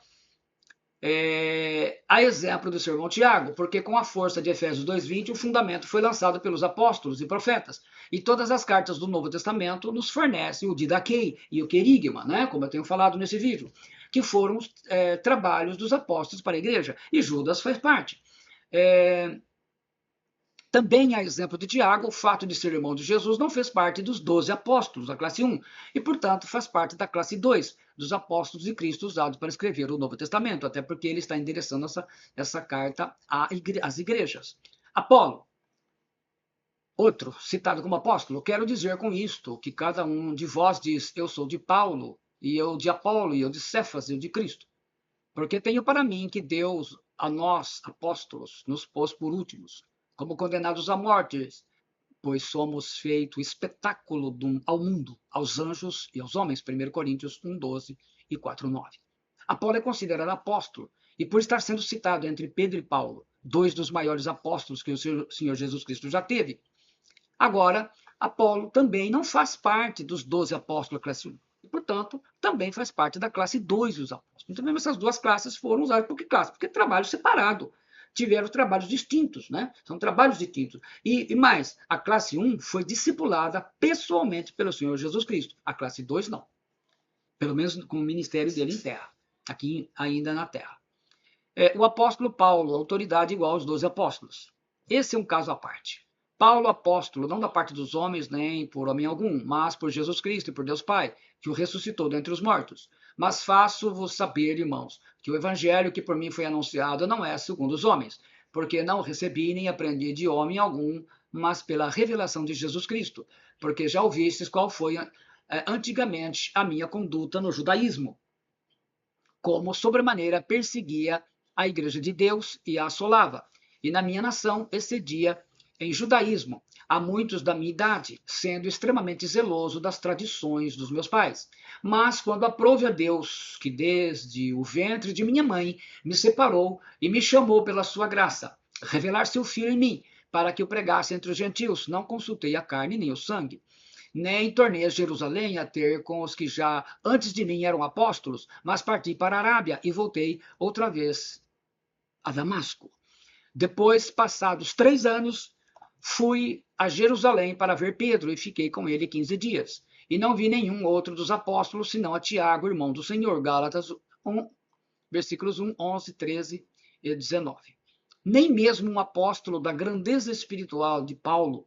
a exemplo do seu irmão Tiago, porque com a força de Efésios 2,20, o fundamento foi lançado pelos apóstolos e profetas, e todas as cartas do Novo Testamento nos fornecem o didaquei e o querigma, né, como eu tenho falado nesse vídeo, que foram os trabalhos dos apóstolos para a igreja, e Judas faz parte. Também, a exemplo de Tiago, o fato de ser irmão de Jesus não fez parte dos 12 apóstolos, da classe 1, e, portanto, faz parte da classe 2, dos apóstolos de Cristo usados para escrever o Novo Testamento, até porque ele está endereçando essa carta às igrejas. Apolo, outro citado como apóstolo, quero dizer com isto que cada um de vós diz, eu sou de Paulo, e eu de Apolo, e eu de Cefas, e eu de Cristo. Porque tenho para mim que Deus, a nós, apóstolos, nos pôs por últimos, como condenados à morte, pois somos feito espetáculo ao mundo, aos anjos e aos homens. 1 Coríntios 1,12 e 4,9. Apolo é considerado apóstolo, e por estar sendo citado entre Pedro e Paulo, dois dos maiores apóstolos que o Senhor Jesus Cristo já teve, agora, Apolo também não faz parte dos 12 apóstolos da classe 1. E, portanto, também faz parte da classe 2 dos apóstolos. Então, mesmo essas duas classes foram usadas. Por que classe? Porque trabalho separado. Tiveram trabalhos distintos, né? São trabalhos distintos. E mais, a classe 1 foi discipulada pessoalmente pelo Senhor Jesus Cristo. A classe 2 não. Pelo menos com o ministério dele em terra. Aqui ainda na terra. O apóstolo Paulo, autoridade igual aos 12 apóstolos. Esse é um caso à parte. Paulo, apóstolo, não da parte dos homens, nem por homem algum, mas por Jesus Cristo e por Deus Pai, que o ressuscitou dentre os mortos. Mas faço-vos saber, irmãos, que o evangelho que por mim foi anunciado não é segundo os homens, porque não recebi nem aprendi de homem algum, mas pela revelação de Jesus Cristo. porque já ouvistes qual foi antigamente a minha conduta no judaísmo, como sobremaneira perseguia a igreja de Deus e a assolava. E na minha nação excedia em judaísmo a muitos da minha idade, sendo extremamente zeloso das tradições dos meus pais. Mas quando aprove a Deus, que desde o ventre de minha mãe me separou e me chamou pela sua graça, revelar seu filho em mim, para que eu pregasse entre os gentios, não consultei a carne nem o sangue, nem tornei a Jerusalém a ter com os que já antes de mim eram apóstolos, mas parti para a Arábia e voltei outra vez a Damasco. Depois, passados 3 anos, fui a Jerusalém para ver Pedro e fiquei com ele 15 dias. E não vi nenhum outro dos apóstolos, senão a Tiago, irmão do Senhor. Gálatas 1, versículos 1, 11, 13 e 19. Nem mesmo um apóstolo da grandeza espiritual de Paulo,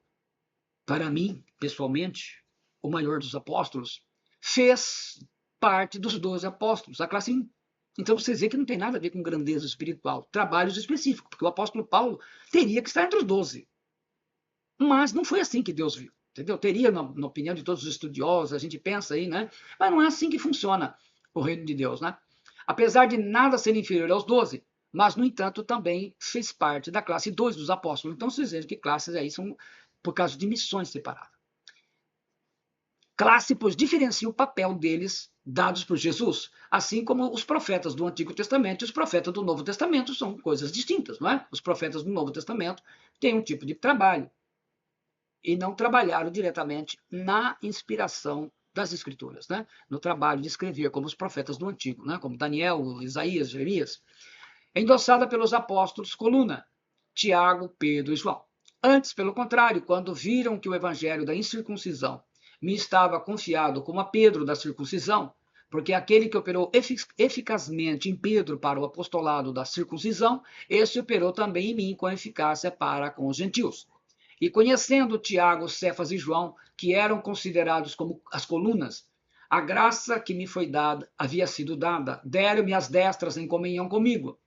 para mim, pessoalmente, o maior dos apóstolos, fez parte dos 12 apóstolos, a classe 1. Então vocês veem que não tem nada a ver com grandeza espiritual, trabalhos específicos, porque o apóstolo Paulo teria que estar entre os 12. Mas não foi assim que Deus viu, entendeu? Teria, na opinião de todos os estudiosos, a gente pensa aí, né? Mas não é assim que funciona o reino de Deus, né? Apesar de nada ser inferior aos 12, mas, no entanto, também fez parte da classe 2 dos apóstolos. Então vocês vejam que classes aí são por causa de missões separadas. Classe, pois, diferencia o papel deles dados por Jesus, assim como os profetas do Antigo Testamento e os profetas do Novo Testamento são coisas distintas, não é? Os profetas do Novo Testamento têm um tipo de trabalho e não trabalharam diretamente na inspiração das Escrituras, né? No trabalho de escrever, como os profetas do Antigo, né? Como Daniel, Isaías, Jeremias. Endossada pelos apóstolos, coluna, Tiago, Pedro e João. Antes, pelo contrário, quando viram que o evangelho da incircuncisão me estava confiado como a Pedro da circuncisão, porque aquele que operou eficazmente em Pedro para o apostolado da circuncisão, esse operou também em mim com eficácia para com os gentios. E conhecendo Tiago, Cefas e João, que eram considerados como as colunas, a graça que me foi dada havia sido dada, deram-me as destras em comunhão comigo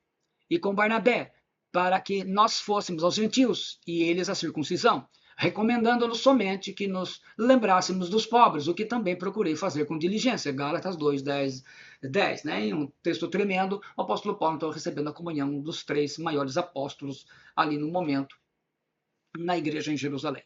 e com Barnabé, para que nós fôssemos aos gentios e eles à circuncisão, recomendando-nos somente que nos lembrássemos dos pobres, o que também procurei fazer com diligência. Gálatas 2, 10, 10, né? Em um texto tremendo, o apóstolo Paulo estava recebendo a comunhão dos 3 maiores apóstolos ali no momento, na igreja em Jerusalém.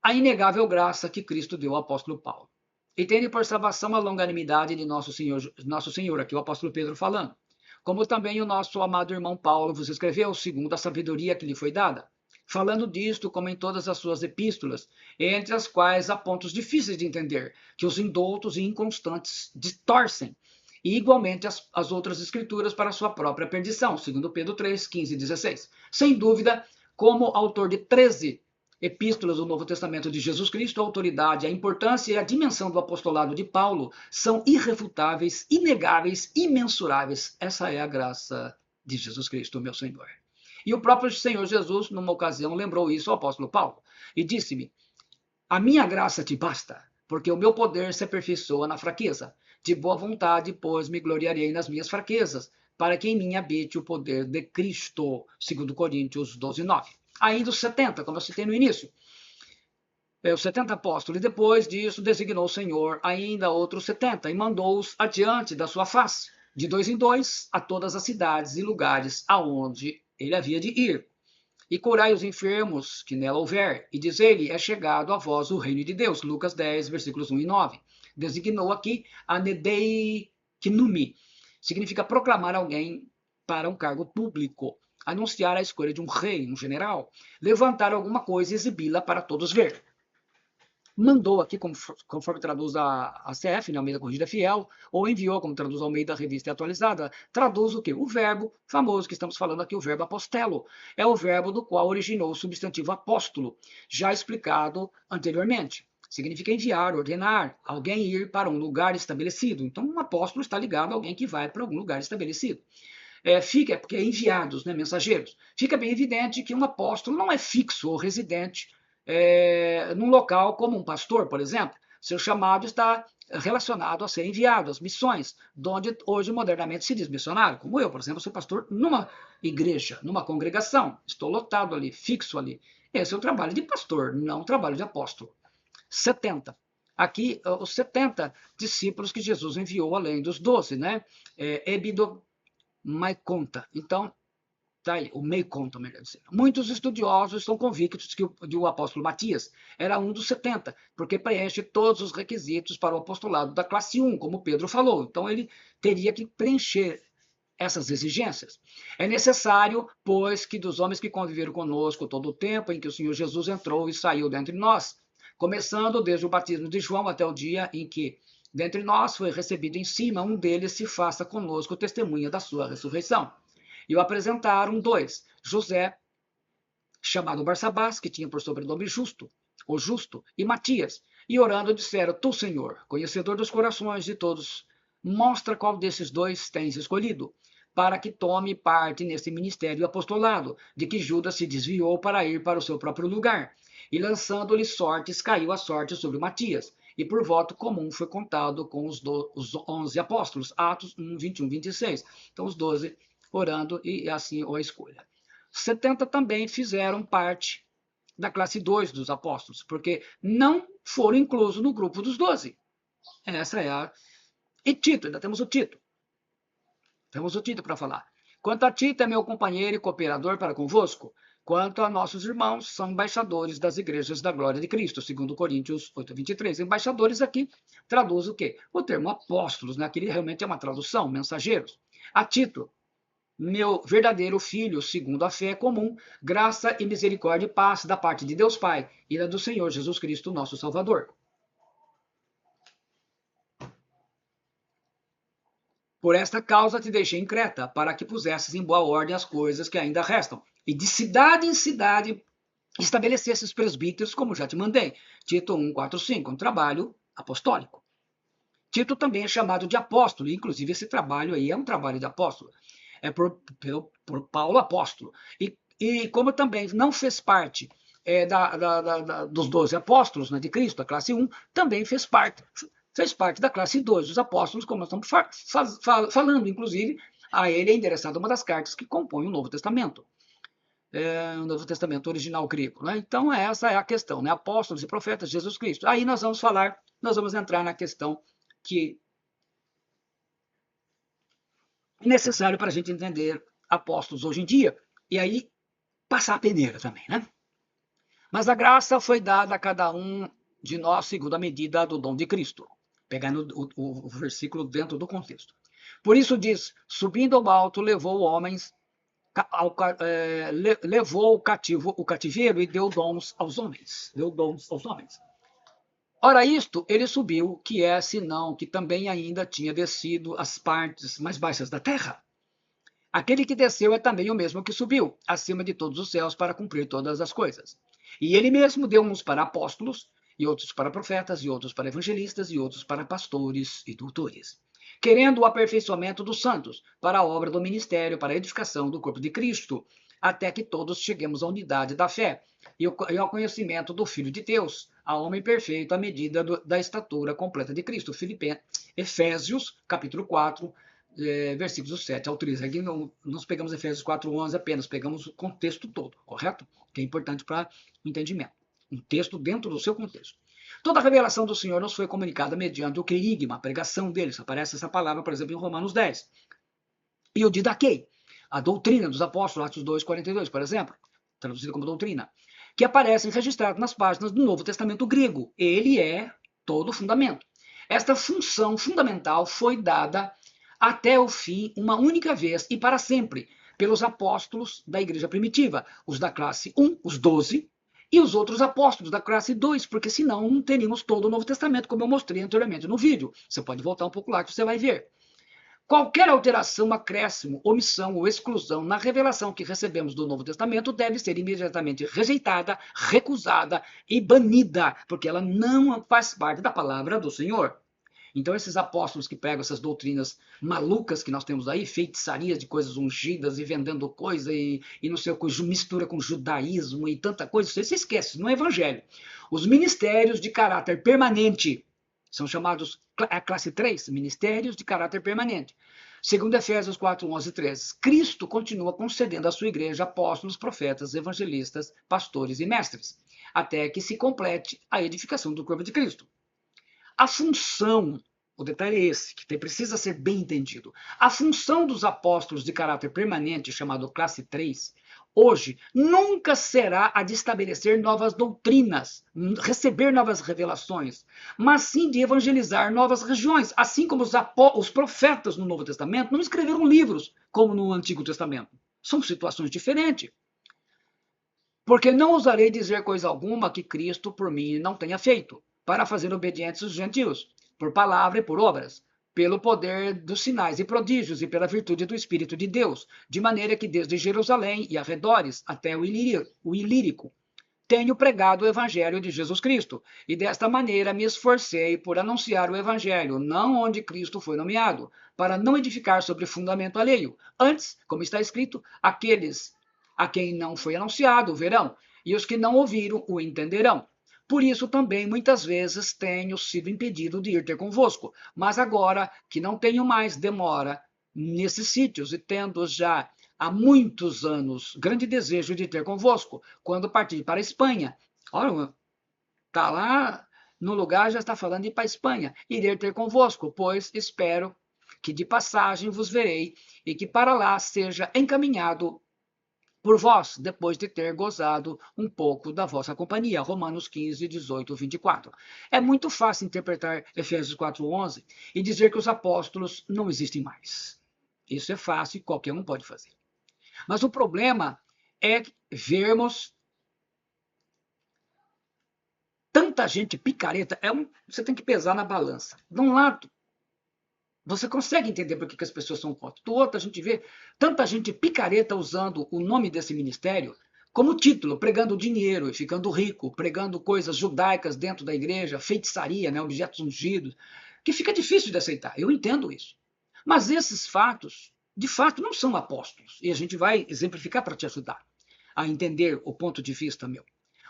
A inegável graça que Cristo deu ao apóstolo Paulo. E tende por salvação a longanimidade de nosso Senhor, aqui o apóstolo Pedro falando, como também o nosso amado irmão Paulo vos escreveu, segundo a sabedoria que lhe foi dada, falando disto como em todas as suas epístolas, entre as quais há pontos difíceis de entender, que os indoutos e inconstantes distorcem, e igualmente as outras escrituras para a sua própria perdição, segundo Pedro 3, 15 e 16. Sem dúvida, como autor de 13 epístolas do Novo Testamento de Jesus Cristo, a autoridade, a importância e a dimensão do apostolado de Paulo são irrefutáveis, inegáveis, imensuráveis. Essa é a graça de Jesus Cristo, meu Senhor. E o próprio Senhor Jesus, numa ocasião, lembrou isso ao apóstolo Paulo e disse-me: a minha graça te basta, porque o meu poder se aperfeiçoa na fraqueza. De boa vontade, pois, me gloriarei nas minhas fraquezas, para que em mim habite o poder de Cristo, segundo Coríntios 12, 9. Ainda os 70, como eu citei no início, os 70 apóstolos, e depois disso designou o Senhor ainda outros 70 e mandou-os adiante da sua face, de 2 em 2, a todas as cidades e lugares aonde ele havia de ir. E curai os enfermos que nela houver, e dizei-lhe, é chegado a vós o reino de Deus. Lucas 10, versículos 1 e 9. Designou aqui anedei kinumi, significa proclamar alguém para um cargo público, anunciar a escolha de um rei, um general, levantar alguma coisa e exibi-la para todos ver. Mandou aqui, conforme traduz a CF, né, Almeida Corrigida Fiel, ou enviou, como traduz a Almeida Revista Atualizada, traduz o quê? O verbo famoso que estamos falando aqui, o verbo apostelo. É o verbo do qual originou o substantivo apóstolo, já explicado anteriormente. Significa enviar, ordenar, alguém ir para um lugar estabelecido. Então, um apóstolo está ligado a alguém que vai para algum lugar estabelecido. Porque é enviados, né, mensageiros. Fica bem evidente que um apóstolo não é fixo ou residente num local como um pastor, por exemplo. Seu chamado está relacionado a ser enviado, às missões, onde hoje modernamente se diz missionário, como eu, por exemplo, sou pastor numa igreja, numa congregação, estou lotado ali, fixo ali. Esse é o trabalho de pastor, não o trabalho de apóstolo. 70. Aqui, os 70 discípulos que Jesus enviou além dos 12, né? Ebidomaiconta. Então, tá aí, o Meiconta, melhor dizendo. Muitos estudiosos estão convictos que o apóstolo Matias era um dos 70, porque preenche todos os requisitos para o apostolado da classe 1, como Pedro falou. Então, ele teria que preencher essas exigências. É necessário, pois, que dos homens que conviveram conosco todo o tempo em que o Senhor Jesus entrou e saiu dentre nós, começando desde o batismo de João até o dia em que dentre nós foi recebido em cima, um deles se faça conosco testemunha da sua ressurreição. E o apresentaram 2, José, chamado Barsabás, que tinha por sobrenome Justo, ou Justo, e Matias. E orando disseram, tu, Senhor, conhecedor dos corações de todos, mostra qual desses 2 tens escolhido, para que tome parte nesse ministério e apostolado, de que Judas se desviou para ir para o seu próprio lugar. E lançando-lhe sortes, caiu a sorte sobre Matias, e por voto comum foi contado com os 11 apóstolos, Atos 1, 21, 26. Então os 12 orando e assim a escolha. 70 também fizeram parte da classe 2 dos apóstolos, porque não foram inclusos no grupo dos 12. Essa é a... E Tito, ainda temos o Tito. Temos o Tito para falar. Quanto a Tito, é meu companheiro e cooperador para convosco. Quanto a nossos irmãos, são embaixadores das igrejas da glória de Cristo, segundo Coríntios 8, 23. Embaixadores aqui traduz o quê? O termo apóstolos, né? Aqui realmente é uma tradução, mensageiros. A Tito, meu verdadeiro filho, segundo a fé comum, graça e misericórdia e paz da parte de Deus Pai e da do Senhor Jesus Cristo, nosso Salvador. Por esta causa te deixei em Creta, para que pusesses em boa ordem as coisas que ainda restam, e de cidade em cidade estabelecesses presbíteros, como já te mandei. Tito 1, 4, 5, um trabalho apostólico. Tito também é chamado de apóstolo, inclusive esse trabalho aí é um trabalho de apóstolo. É por Paulo apóstolo. E como também não fez parte dos 12 apóstolos, né, de Cristo, a classe 1, também fez parte da classe 2 dos apóstolos, como nós estamos falando, inclusive, a ele é endereçada uma das cartas que compõem o Novo Testamento. O Novo Testamento original grego. Né? Então, essa é a questão, né? Apóstolos e profetas de Jesus Cristo. Aí nós vamos entrar na questão que é necessário para a gente entender apóstolos hoje em dia, e aí passar a peneira também, né? Mas a graça foi dada a cada um de nós segundo a medida do dom de Cristo. Pegando o versículo dentro do contexto. Por isso diz, subindo ao alto, levou o cativeiro e deu dons aos homens. Ora, isto ele subiu, que é senão que também ainda tinha descido às partes mais baixas da terra. Aquele que desceu é também o mesmo que subiu, acima de todos os céus, para cumprir todas as coisas. E ele mesmo deu uns para apóstolos, e outros para profetas, e outros para evangelistas, e outros para pastores e doutores, querendo o aperfeiçoamento dos santos, para a obra do ministério, para a edificação do corpo de Cristo, até que todos cheguemos à unidade da fé e ao conhecimento do Filho de Deus, a homem perfeito à medida da estatura completa de Cristo. Efésios, capítulo 4, versículos 7 ao 13. Aqui nós pegamos Efésios 4:11 apenas, pegamos o contexto todo, correto? Que é importante para o entendimento. Um texto dentro do seu contexto. Toda a revelação do Senhor nos foi comunicada mediante o querigma, a pregação deles. Aparece essa palavra, por exemplo, em Romanos 10. E o didaquei, a doutrina dos apóstolos, Atos 2:42, por exemplo, traduzida como doutrina, que aparecem registrados nas páginas do Novo Testamento grego. Ele é todo o fundamento. Esta função fundamental foi dada até o fim, uma única vez e para sempre, pelos apóstolos da igreja primitiva, os da classe 1, os 12, e os outros apóstolos da classe 2, porque senão não teríamos todo o Novo Testamento, como eu mostrei anteriormente no vídeo. Você pode voltar um pouco lá que você vai ver. Qualquer alteração, acréscimo, omissão ou exclusão na revelação que recebemos do Novo Testamento deve ser imediatamente rejeitada, recusada e banida, porque ela não faz parte da palavra do Senhor. Então esses apóstolos que pregam essas doutrinas malucas que nós temos aí, feitiçarias de coisas ungidas e vendendo coisa e não sei o que, mistura com judaísmo e tanta coisa, você esquece, não é evangelho. Os ministérios de caráter permanente são chamados, a classe 3, ministérios de caráter permanente. Segundo Efésios 4, 11 e 13, Cristo continua concedendo à sua igreja apóstolos, profetas, evangelistas, pastores e mestres, até que se complete a edificação do corpo de Cristo. A função, o detalhe é esse, que precisa ser bem entendido. A função dos apóstolos de caráter permanente, chamado classe 3, hoje nunca será a de estabelecer novas doutrinas, receber novas revelações, mas sim de evangelizar novas regiões, assim como os profetas no Novo Testamento não escreveram livros como no Antigo Testamento. São situações diferentes. Porque não ousarei dizer coisa alguma que Cristo por mim não tenha feito, para fazer obedientes os gentios, por palavra e por obras, pelo poder dos sinais e prodígios e pela virtude do Espírito de Deus, de maneira que desde Jerusalém e arredores até o Ilírico, tenho pregado o Evangelho de Jesus Cristo, e desta maneira me esforcei por anunciar o Evangelho, não onde Cristo foi nomeado, para não edificar sobre fundamento alheio. Antes, como está escrito, aqueles a quem não foi anunciado o verão, e os que não ouviram o entenderão. Por isso também muitas vezes tenho sido impedido de ir ter convosco, mas agora que não tenho mais demora nesses sítios e tendo já há muitos anos grande desejo de ter convosco, quando partir para a Espanha. Olha, está lá no lugar, já está falando de ir para a Espanha. Irei ter convosco, pois espero que de passagem vos verei e que para lá seja encaminhado por vós, depois de ter gozado um pouco da vossa companhia. Romanos 15, 18, 24. É muito fácil interpretar Efésios 4, 11 e dizer que os apóstolos não existem mais. Isso é fácil e qualquer um pode fazer. Mas o problema é vermos tanta gente picareta. Você tem que pesar na balança. De um lado, você consegue entender por que as pessoas são contra. Do outro, a gente vê tanta gente picareta usando o nome desse ministério como título, pregando dinheiro e ficando rico, pregando coisas judaicas dentro da igreja, feitiçaria, né, objetos ungidos, que fica difícil de aceitar. Eu entendo isso. Mas esses fatos, de fato, não são apóstolos. E a gente vai exemplificar para te ajudar a entender o ponto de vista meu.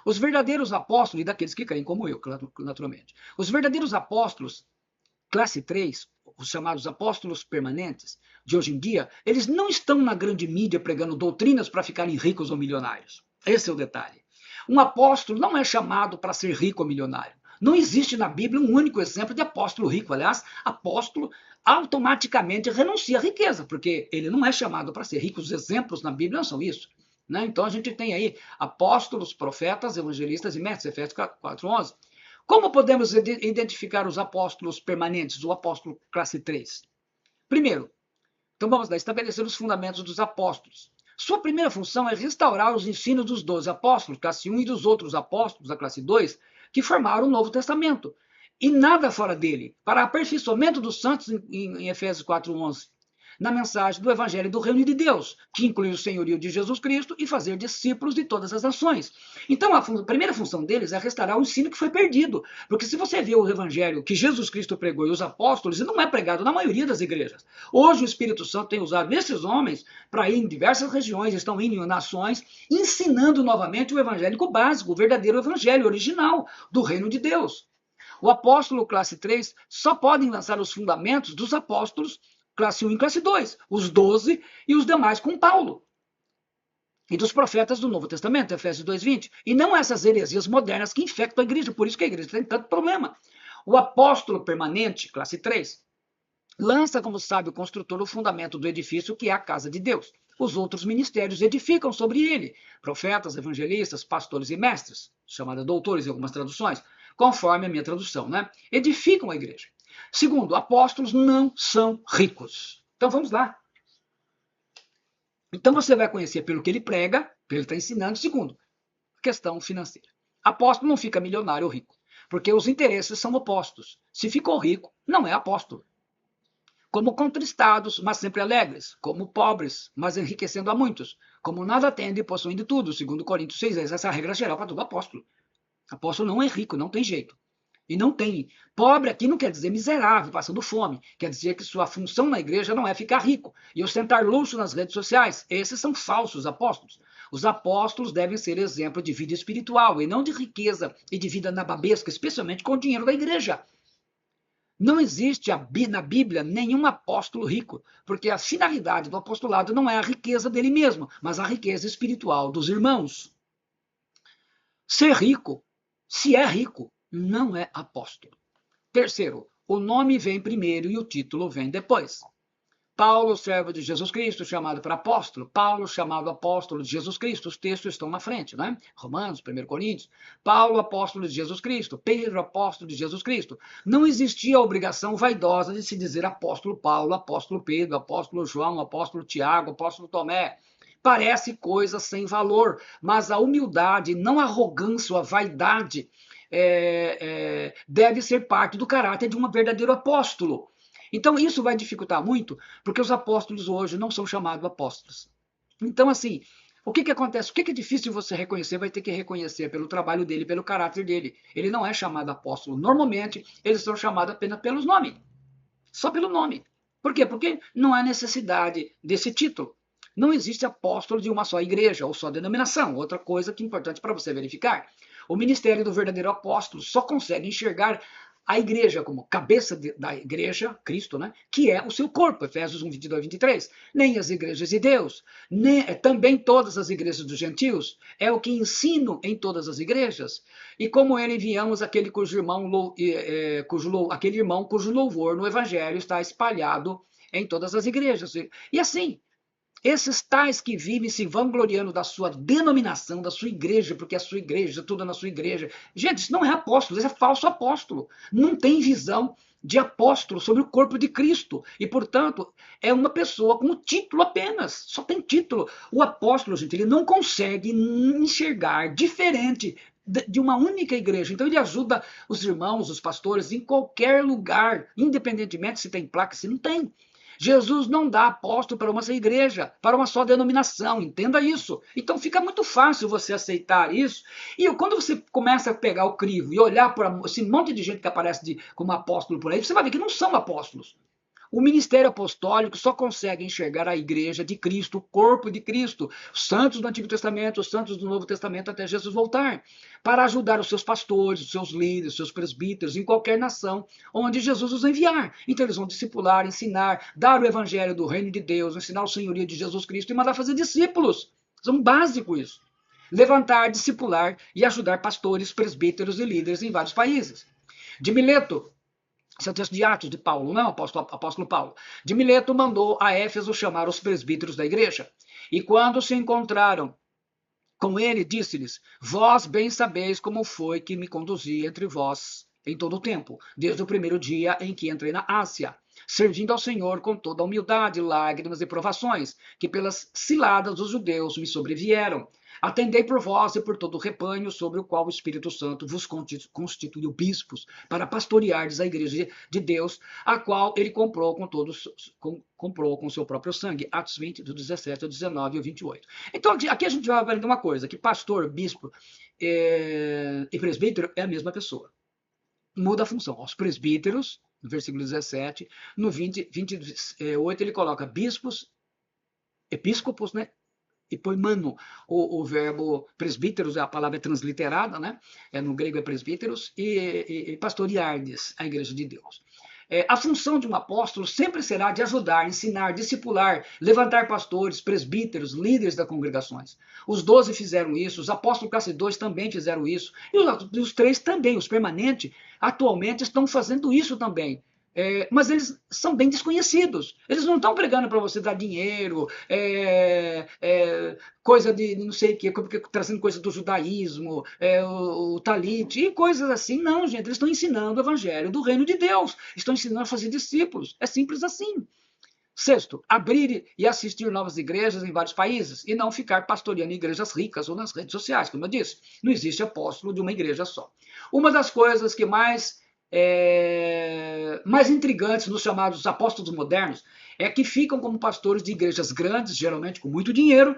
Os verdadeiros apóstolos, e daqueles que creem como eu, naturalmente, os verdadeiros apóstolos, classe 3, os chamados apóstolos permanentes de hoje em dia, eles não estão na grande mídia pregando doutrinas para ficarem ricos ou milionários. Esse é o detalhe. Um apóstolo não é chamado para ser rico ou milionário. Não existe na Bíblia um único exemplo de apóstolo rico. Aliás, apóstolo automaticamente renuncia à riqueza, porque ele não é chamado para ser rico. Os exemplos na Bíblia não são isso. Né? Então a gente tem aí apóstolos, profetas, evangelistas e mestres, Efésios 4:11. Como podemos identificar os apóstolos permanentes, o apóstolo classe 3? Primeiro, então vamos lá, estabelecer os fundamentos dos apóstolos. Sua primeira função é restaurar os ensinos dos 12 apóstolos, classe 1, e dos outros apóstolos, da classe 2, que formaram o Novo Testamento. E nada fora dele, para aperfeiçoamento dos santos, em Efésios 4:11. Na mensagem do Evangelho do Reino de Deus, que inclui o senhorio de Jesus Cristo e fazer discípulos de todas as nações. Então, a primeira função deles é restaurar o ensino que foi perdido. Porque se você vê o Evangelho que Jesus Cristo pregou e os apóstolos, ele não é pregado na maioria das igrejas. Hoje o Espírito Santo tem usado esses homens para ir em diversas regiões, estão indo em nações, ensinando novamente o evangélico básico, o verdadeiro evangelho original do Reino de Deus. O apóstolo classe 3 só podem lançar os fundamentos dos apóstolos classe 1 e classe 2, os 12 e os demais com Paulo. E dos profetas do Novo Testamento, Efésios 2:20. E não essas heresias modernas que infectam a igreja, por isso que a igreja tem tanto problema. O apóstolo permanente, classe 3, lança como sábio construtor o fundamento do edifício que é a casa de Deus. Os outros ministérios edificam sobre ele, profetas, evangelistas, pastores e mestres, chamados doutores em algumas traduções, conforme a minha tradução, né? Edificam a igreja. Segundo, apóstolos não são ricos. Então vamos lá. Então você vai conhecer pelo que ele prega, pelo que ele está ensinando. Segundo, questão financeira. Apóstolo não fica milionário ou rico, porque os interesses são opostos. Se ficou rico, não é apóstolo. Como contristados, mas sempre alegres. Como pobres, mas enriquecendo a muitos. Como nada tendo e possuindo tudo. Segundo Coríntios 6:10. Essa é a regra geral para todo apóstolo. Apóstolo não é rico, não tem jeito. E não tem. Pobre aqui não quer dizer miserável, passando fome. Quer dizer que sua função na igreja não é ficar rico e ostentar luxo nas redes sociais. Esses são falsos apóstolos. Os apóstolos devem ser exemplo de vida espiritual e não de riqueza e de vida nababesca, especialmente com o dinheiro da igreja. Não existe na Bíblia nenhum apóstolo rico, porque a finalidade do apostolado não é a riqueza dele mesmo, mas a riqueza espiritual dos irmãos. Ser rico, se é rico, não é apóstolo. Terceiro, o nome vem primeiro e o título vem depois. Paulo, servo de Jesus Cristo, chamado para apóstolo. Paulo, chamado apóstolo de Jesus Cristo. Os textos estão na frente, né? Romanos, 1 Coríntios. Paulo, apóstolo de Jesus Cristo. Pedro, apóstolo de Jesus Cristo. Não existia a obrigação vaidosa de se dizer apóstolo Paulo, apóstolo Pedro, apóstolo João, apóstolo Tiago, apóstolo Tomé. Parece coisa sem valor, mas a humildade, não a arrogância ou a vaidade, deve ser parte do caráter de um verdadeiro apóstolo. Então, isso vai dificultar muito, porque os apóstolos hoje não são chamados apóstolos. Então, assim, o que acontece? O que é difícil você reconhecer, vai ter que reconhecer pelo trabalho dele, pelo caráter dele. Ele não é chamado apóstolo. Normalmente, eles são chamados apenas pelos nomes. Só pelo nome. Por quê? Porque não há necessidade desse título. Não existe apóstolo de uma só igreja ou só denominação. Outra coisa que é importante para você verificar. O ministério do verdadeiro apóstolo só consegue enxergar a igreja como cabeça da igreja, Cristo, né? Que é o seu corpo, Efésios 1, 22 e 23. Nem as igrejas de Deus, nem, também todas as igrejas dos gentios, é o que ensino em todas as igrejas. E como ele enviamos aquele aquele irmão cujo louvor no evangelho está espalhado em todas as igrejas. E assim, esses tais que vivem se vangloriando da sua denominação, da sua igreja, porque a sua igreja, tudo é na sua igreja. Gente, isso não é apóstolo, isso é falso apóstolo. Não tem visão de apóstolo sobre o corpo de Cristo. E, portanto, é uma pessoa com título apenas. Só tem título. O apóstolo, gente, ele não consegue enxergar diferente de uma única igreja. Então ele ajuda os irmãos, os pastores, em qualquer lugar, independentemente se tem placa, se não tem. Jesus não dá apóstolo para uma só igreja, para uma só denominação, entenda isso. Então fica muito fácil você aceitar isso. E quando você começa a pegar o crivo e olhar para esse monte de gente que aparece como apóstolo por aí, você vai ver que não são apóstolos. O ministério apostólico só consegue enxergar a igreja de Cristo, o corpo de Cristo, os santos do Antigo Testamento, os santos do Novo Testamento até Jesus voltar, para ajudar os seus pastores, os seus líderes, os seus presbíteros em qualquer nação onde Jesus os enviar. Então eles vão discipular, ensinar, dar o evangelho do reino de Deus, ensinar o senhorio de Jesus Cristo e mandar fazer discípulos. É um básico isso. Levantar, discipular e ajudar pastores, presbíteros e líderes em vários países. De Mileto, esse é o texto de Atos de Paulo, não, apóstolo Paulo. De Mileto mandou a Éfeso chamar os presbíteros da igreja. E quando se encontraram com ele, disse-lhes: vós bem sabeis como foi que me conduzi entre vós em todo o tempo, desde o primeiro dia em que entrei na Ásia, servindo ao Senhor com toda a humildade, lágrimas e provações, que pelas ciladas dos judeus me sobrevieram. Atendei por vós e por todo o rebanho sobre o qual o Espírito Santo vos constituiu bispos, para pastoreardes a igreja de Deus, a qual ele comprou com seu próprio sangue. Atos 20, do 17 ao 19 e 28. Então, aqui a gente vai aprender uma coisa, que pastor, bispo e presbítero é a mesma pessoa. Muda a função. Os presbíteros, no versículo 17, no 28 ele coloca bispos, episcopos, né? E põe mano, o verbo presbíteros, a palavra é transliterada, né? No grego é presbíteros, e pastoreardes, a igreja de Deus. A função de um apóstolo sempre será de ajudar, ensinar, discipular, levantar pastores, presbíteros, líderes das congregações. Os 12 fizeram isso, os apóstolos classe 2 também fizeram isso, e os 3 também, os permanentes, atualmente estão fazendo isso também. Mas eles são bem desconhecidos. Eles não estão pregando para você dar dinheiro, coisa de não sei o que, trazendo coisa do judaísmo, o talit e coisas assim. Não, gente, eles estão ensinando o evangelho do reino de Deus. Estão ensinando a fazer discípulos. É simples assim. Sexto, abrir e assistir novas igrejas em vários países e não ficar pastoreando igrejas ricas ou nas redes sociais, como eu disse. Não existe apóstolo de uma igreja só. Uma das coisas que mais intrigantes nos chamados apóstolos modernos é que ficam como pastores de igrejas grandes, geralmente com muito dinheiro,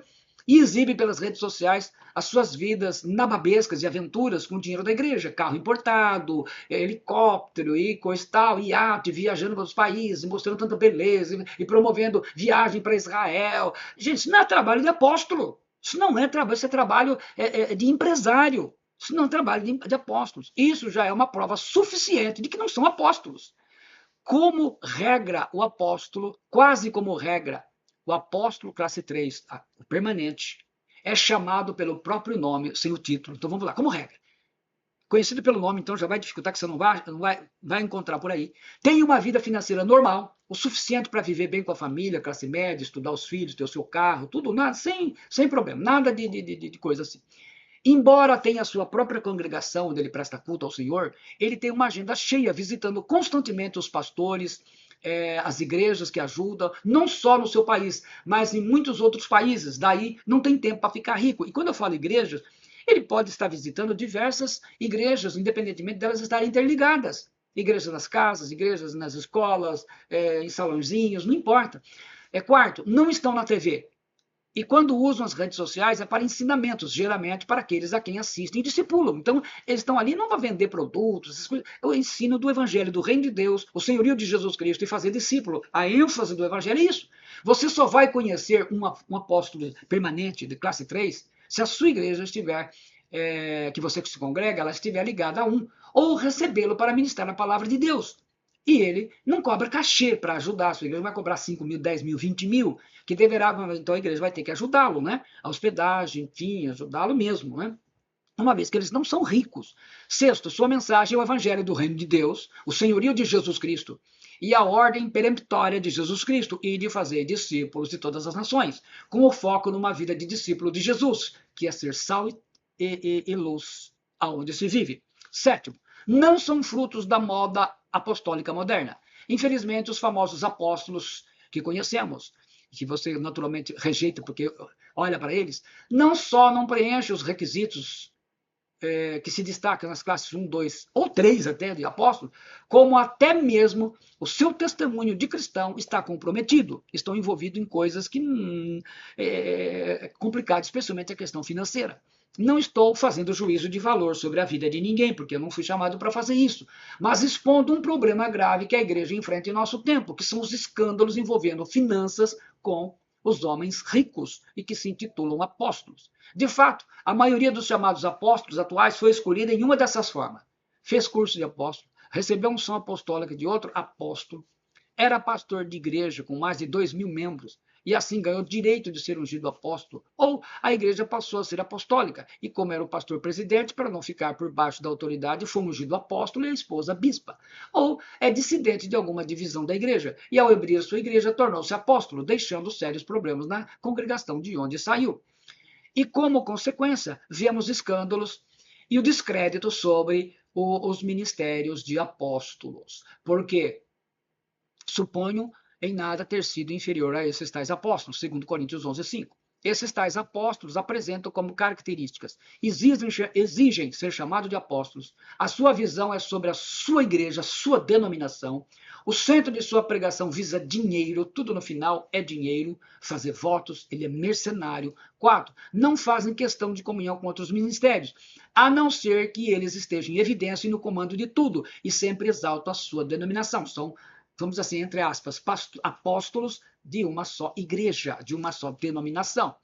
e exibem pelas redes sociais as suas vidas nababescas e aventuras com o dinheiro da igreja, carro importado, helicóptero e coisa e tal, iate, viajando para os países, mostrando tanta beleza e promovendo viagem para Israel. Gente, isso não é trabalho de apóstolo, isso não é trabalho, isso é trabalho de empresário. Isso não é trabalho de apóstolos. Isso já é uma prova suficiente de que não são apóstolos. como regra, o apóstolo, quase como regra, o apóstolo classe 3, o permanente, é chamado pelo próprio nome, sem o título. Então vamos lá, como regra. Conhecido pelo nome, então já vai dificultar, que você não vai encontrar por aí. Tem uma vida financeira normal, o suficiente para viver bem com a família, classe média, estudar os filhos, ter o seu carro, tudo, nada, sem problema, nada de coisa assim. Embora tenha a sua própria congregação, onde ele presta culto ao Senhor, ele tem uma agenda cheia, visitando constantemente os pastores, as igrejas que ajudam, não só no seu país, mas em muitos outros países. Daí não tem tempo para ficar rico. E quando eu falo igrejas, ele pode estar visitando diversas igrejas, independentemente delas estarem interligadas. Igrejas nas casas, igrejas nas escolas, em salãozinhos, não importa. Quarto, não estão na TV. E quando usam as redes sociais é para ensinamentos, geralmente para aqueles a quem assistem e discipulam. Então, eles estão ali não para vender produtos, essas coisas. É o ensino do Evangelho, do Reino de Deus, o senhorio de Jesus Cristo e fazer discípulo. A ênfase do Evangelho é isso. Você só vai conhecer um apóstolo permanente de classe 3 se a sua igreja estiver, que você se congrega, ela estiver ligada a um, ou recebê-lo para ministrar a palavra de Deus. E ele não cobra cachê para ajudar. A sua igreja vai cobrar 5 mil, 10 mil, 20 mil, que deverá, então a igreja vai ter que ajudá-lo, né? A hospedagem, enfim, ajudá-lo mesmo, né? Uma vez que eles não são ricos. Sexto, sua mensagem é o evangelho do reino de Deus, o senhorio de Jesus Cristo e a ordem peremptória de Jesus Cristo e de fazer discípulos de todas as nações, com o foco numa vida de discípulo de Jesus, que é ser sal e luz aonde se vive. Sétimo, não são frutos da moda apostólica moderna. Infelizmente, os famosos apóstolos que conhecemos, que você naturalmente rejeita porque olha para eles, não só não preenchem os requisitos que se destacam nas classes 1, 2 ou 3 até de apóstolo, como até mesmo o seu testemunho de cristão está comprometido, estão envolvidos em coisas que complicadas, especialmente a questão financeira. Não estou fazendo juízo de valor sobre a vida de ninguém, porque eu não fui chamado para fazer isso, mas expondo um problema grave que a igreja enfrenta em nosso tempo, que são os escândalos envolvendo finanças com os homens ricos e que se intitulam apóstolos. De fato, a maioria dos chamados apóstolos atuais foi escolhida em uma dessas formas. Fez curso de apóstolo, recebeu unção apostólica de outro apóstolo, era pastor de igreja com mais de 2 mil membros, e assim ganhou direito de ser ungido apóstolo, ou a igreja passou a ser apostólica, e como era o pastor presidente, para não ficar por baixo da autoridade, foi ungido apóstolo e a esposa bispa, ou é dissidente de alguma divisão da igreja, e ao abrir sua igreja tornou-se apóstolo, deixando sérios problemas na congregação de onde saiu. E como consequência, vemos escândalos e o descrédito sobre os ministérios de apóstolos, porque suponho em nada ter sido inferior a esses tais apóstolos, segundo Coríntios 11:5. Esses tais apóstolos apresentam como características, exigem ser chamados de apóstolos, a sua visão é sobre a sua igreja, a sua denominação, o centro de sua pregação visa dinheiro, tudo no final é dinheiro, fazer votos, ele é mercenário. 4, não fazem questão de comunhão com outros ministérios, a não ser que eles estejam em evidência e no comando de tudo, e sempre exaltam a sua denominação. São, vamos dizer assim, entre aspas, apóstolos de uma só igreja, de uma só denominação.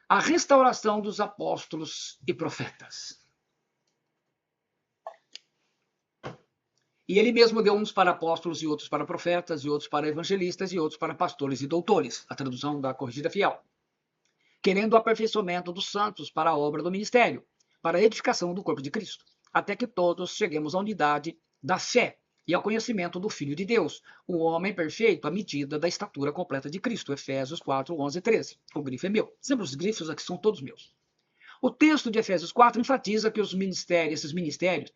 A restauração dos apóstolos e profetas. E ele mesmo deu uns para apóstolos e outros para profetas, e outros para evangelistas, e outros para pastores e doutores, a tradução da Corrigida Fiel. Querendo o aperfeiçoamento dos santos para a obra do ministério, para a edificação do corpo de Cristo, até que todos cheguemos à unidade da fé e ao conhecimento do Filho de Deus, o homem perfeito à medida da estatura completa de Cristo. Efésios 4, 11 e 13. O grifo é meu. Sempre os grifos aqui são todos meus. O texto de Efésios 4 enfatiza que esses ministérios,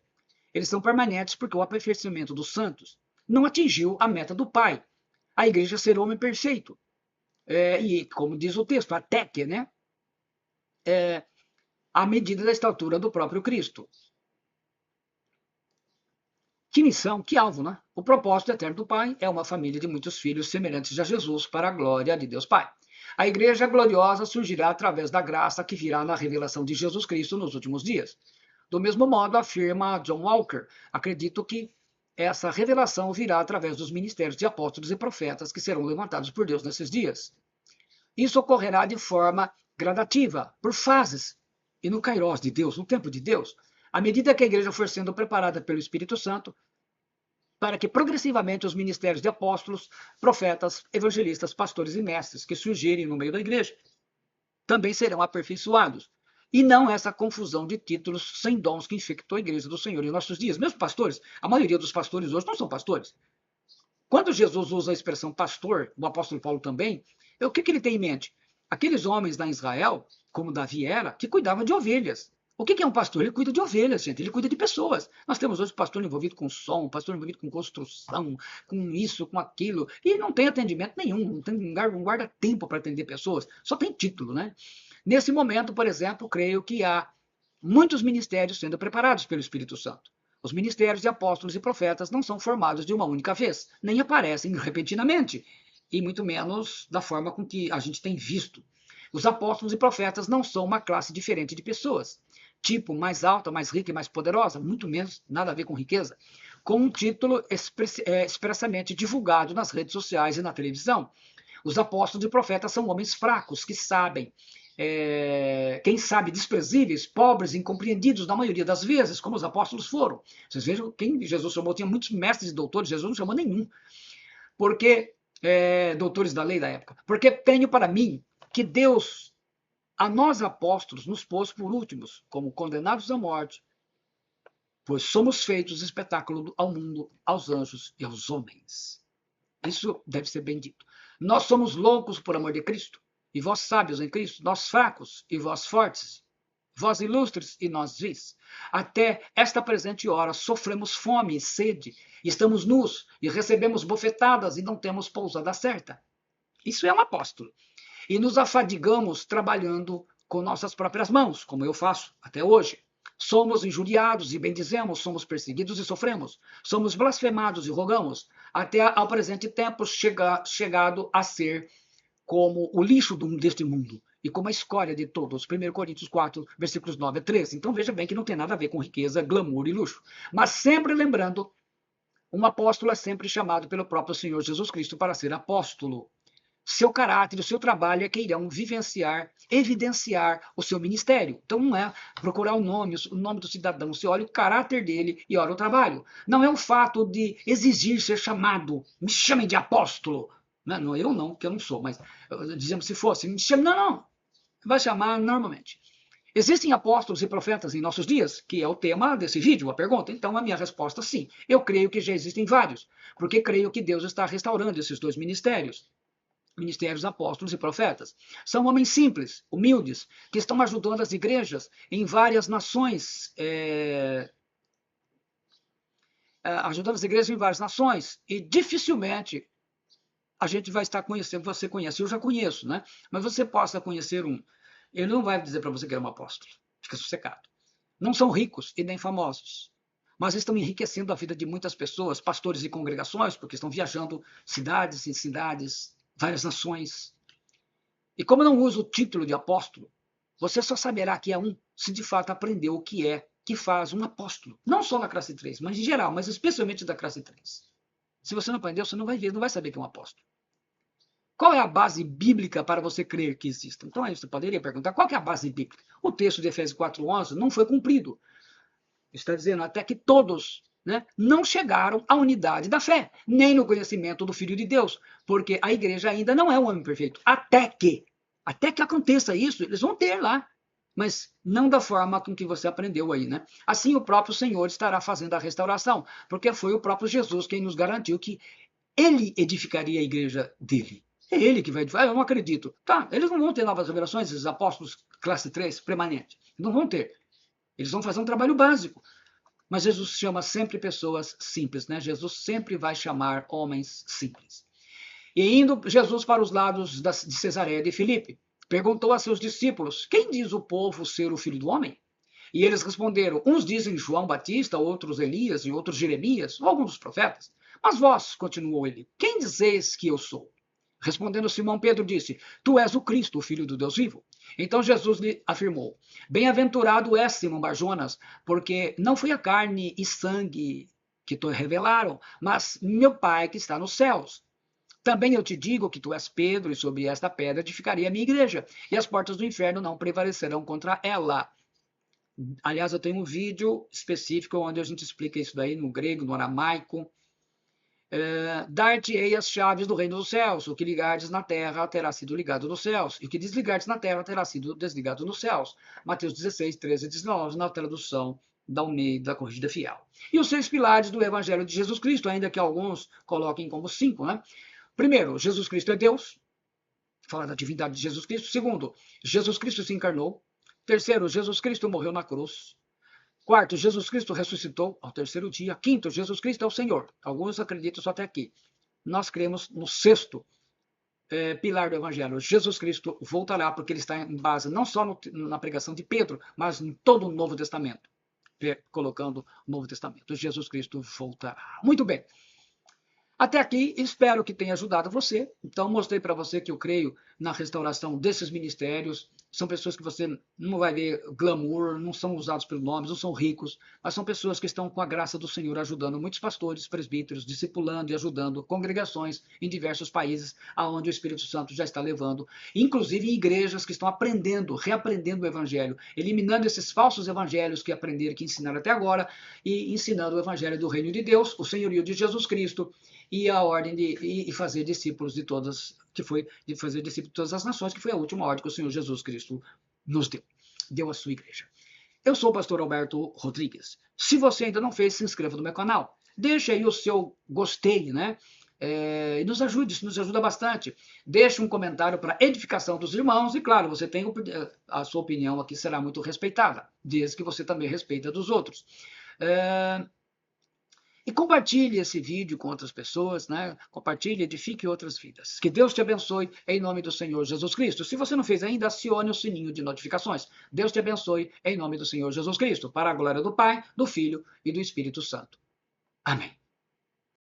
eles são permanentes porque o aperfeiçoamento dos santos não atingiu a meta do Pai, a igreja ser homem perfeito. E, como diz o texto, até que, né? À medida da estatura do próprio Cristo. Que missão, que alvo, né? O propósito eterno do Pai é uma família de muitos filhos semelhantes a Jesus para a glória de Deus Pai. A igreja gloriosa surgirá através da graça que virá na revelação de Jesus Cristo nos últimos dias. Do mesmo modo, afirma John Walker, acredito que essa revelação virá através dos ministérios de apóstolos e profetas que serão levantados por Deus nesses dias. Isso ocorrerá de forma gradativa, por fases, e no Kairos de Deus, no tempo de Deus. À medida que a igreja for sendo preparada pelo Espírito Santo, para que progressivamente os ministérios de apóstolos, profetas, evangelistas, pastores e mestres que surgirem no meio da igreja também serão aperfeiçoados. E não essa confusão de títulos sem dons que infectou a igreja do Senhor em nossos dias. Mesmo pastores, a maioria dos pastores hoje não são pastores. Quando Jesus usa a expressão pastor, o apóstolo Paulo também, o que ele tem em mente? Aqueles homens da Israel, como Davi era, que cuidavam de ovelhas. O que é um pastor? Ele cuida de ovelhas, gente. Ele cuida de pessoas. Nós temos hoje pastor envolvido com som, pastor envolvido com construção, com isso, com aquilo. E não tem atendimento nenhum, não guarda tempo para atender pessoas. Só tem título, né? Nesse momento, por exemplo, creio que há muitos ministérios sendo preparados pelo Espírito Santo. Os ministérios de apóstolos e profetas não são formados de uma única vez, nem aparecem repentinamente, e muito menos da forma com que a gente tem visto. Os apóstolos e profetas não são uma classe diferente de pessoas, tipo mais alta, mais rica e mais poderosa, muito menos, nada a ver com riqueza, com um título expressamente divulgado nas redes sociais e na televisão. Os apóstolos e profetas são homens fracos que sabem, quem sabe, desprezíveis, pobres, incompreendidos na maioria das vezes, como os apóstolos foram. Vocês vejam, quem Jesus chamou, tinha muitos mestres e doutores, Jesus não chamou nenhum. Porque, doutores da lei da época, porque tenho para mim que Deus, a nós apóstolos, nos pôs por últimos, como condenados à morte, pois somos feitos espetáculo ao mundo, aos anjos e aos homens. Isso deve ser bem dito. Nós somos loucos por amor de Cristo, e vós sábios em Cristo, nós fracos e vós fortes, vós ilustres e nós vis. Até esta presente hora sofremos fome e sede, estamos nus e recebemos bofetadas e não temos pousada certa. Isso é um apóstolo. E nos afadigamos trabalhando com nossas próprias mãos, como eu faço até hoje. Somos injuriados e bendizemos, somos perseguidos e sofremos. Somos blasfemados e rogamos, até ao presente tempo chegado a ser como o lixo deste mundo e como a escória de todos. 1 Coríntios 4, versículos 9 a 13. Então veja bem que não tem nada a ver com riqueza, glamour e luxo. Mas sempre lembrando, um apóstolo é sempre chamado pelo próprio Senhor Jesus Cristo para ser apóstolo. Seu caráter, o seu trabalho é que irão vivenciar, evidenciar o seu ministério. Então não é procurar o nome do cidadão, você olha o caráter dele e olha o trabalho. Não é o fato de exigir ser chamado, me chamem de apóstolo. Não, eu não, que eu não sou, mas dizemos se fosse, me chame, não, vai chamar normalmente. Existem apóstolos e profetas em nossos dias, que é o tema desse vídeo, a pergunta. Então a minha resposta sim, eu creio que já existem vários, porque creio que Deus está restaurando esses dois ministérios apóstolos e profetas. São homens simples, humildes, que estão ajudando as igrejas em várias nações, e dificilmente a gente vai estar conhecendo, você conhece, eu já conheço, né? Mas você possa conhecer um. Ele não vai dizer para você que é um apóstolo, fica sossegado. Não são ricos e nem famosos, mas estão enriquecendo a vida de muitas pessoas, pastores e congregações, porque estão viajando cidades em cidades, várias nações. E como não usa o título de apóstolo, você só saberá que é um se de fato aprendeu o que é que faz um apóstolo. Não só na classe 3, mas em geral, mas especialmente da classe 3. Se você não aprendeu, você não vai ver, não vai saber que é um apóstolo. Qual é a base bíblica para você crer que exista? Então aí você poderia perguntar, qual é a base bíblica? O texto de Efésios 4:11 não foi cumprido. Está dizendo até que todos, né, não chegaram à unidade da fé, nem no conhecimento do Filho de Deus, porque a igreja ainda não é um homem perfeito. Até que aconteça isso, eles vão ter lá, mas não da forma com que você aprendeu aí, né? Assim o próprio Senhor estará fazendo a restauração, porque foi o próprio Jesus quem nos garantiu que ele edificaria a igreja dele. É ele que vai edificar. Eu não acredito. Tá, eles não vão ter novas revelações, esses apóstolos classe 3, permanente. Não vão ter. Eles vão fazer um trabalho básico. Mas Jesus chama sempre pessoas simples, né? Jesus sempre vai chamar homens simples. E indo Jesus para os lados de Cesareia de Filipe, perguntou a seus discípulos, quem diz o povo ser o Filho do Homem? E eles responderam, uns dizem João Batista, outros Elias e outros Jeremias, ou alguns dos profetas. Mas vós, continuou ele, quem dizeis que eu sou? Respondendo Simão Pedro disse, tu és o Cristo, o Filho do Deus vivo. Então Jesus lhe afirmou, bem-aventurado és, Simão Barjonas, porque não foi a carne e sangue que te revelaram, mas meu Pai que está nos céus. Também eu te digo que tu és Pedro, e sobre esta pedra edificarei a minha igreja, e as portas do inferno não prevalecerão contra ela. Aliás, eu tenho um vídeo específico onde a gente explica isso daí no grego, no aramaico, Dar-te-ei as chaves do reino dos céus. O que ligardes na terra terá sido ligado nos céus, e o que desligardes na terra terá sido desligado nos céus. Mateus 16, 13 e 19, na tradução da Almeida Corrigida Fiel. E os 6 pilares do Evangelho de Jesus Cristo, ainda que alguns coloquem como 5, né? Primeiro, Jesus Cristo é Deus, fala da divindade de Jesus Cristo. Segundo, Jesus Cristo se encarnou. Terceiro, Jesus Cristo morreu na cruz. Quarto, Jesus Cristo ressuscitou ao terceiro dia. Quinto, Jesus Cristo é o Senhor. Alguns acreditam só até aqui. Nós cremos no sexto pilar do Evangelho. Jesus Cristo voltará, porque ele está em base não só na pregação de Pedro, mas em todo o Novo Testamento. Colocando o Novo Testamento. Jesus Cristo voltará. Muito bem. Até aqui, espero que tenha ajudado você. Então, mostrei para você que eu creio na restauração desses ministérios. São pessoas que você não vai ver glamour, não são usados pelo nome, não são ricos, mas são pessoas que estão com a graça do Senhor ajudando muitos pastores, presbíteros, discipulando e ajudando congregações em diversos países aonde o Espírito Santo já está levando, inclusive em igrejas que estão aprendendo, reaprendendo o Evangelho, eliminando esses falsos evangelhos que aprenderam, que ensinaram até agora, e ensinando o Evangelho do Reino de Deus, o senhorio de Jesus Cristo, e a ordem de fazer discípulos de todas, que foi de fazer discípulos de todas as nações, que foi a última ordem que o Senhor Jesus Cristo nos deu à sua igreja. Eu sou o pastor Alberto Rodrigues. Se você ainda não fez, se inscreva no meu canal. Deixe aí o seu gostei, né? E nos ajude, isso nos ajuda bastante. Deixe um comentário para edificação dos irmãos e, claro, você tem a sua opinião aqui será muito respeitada, desde que você também respeite a dos outros. E compartilhe esse vídeo com outras pessoas, né? Compartilhe, edifique outras vidas. Que Deus te abençoe em nome do Senhor Jesus Cristo. Se você não fez ainda, acione o sininho de notificações. Deus te abençoe em nome do Senhor Jesus Cristo, para a glória do Pai, do Filho e do Espírito Santo. Amém.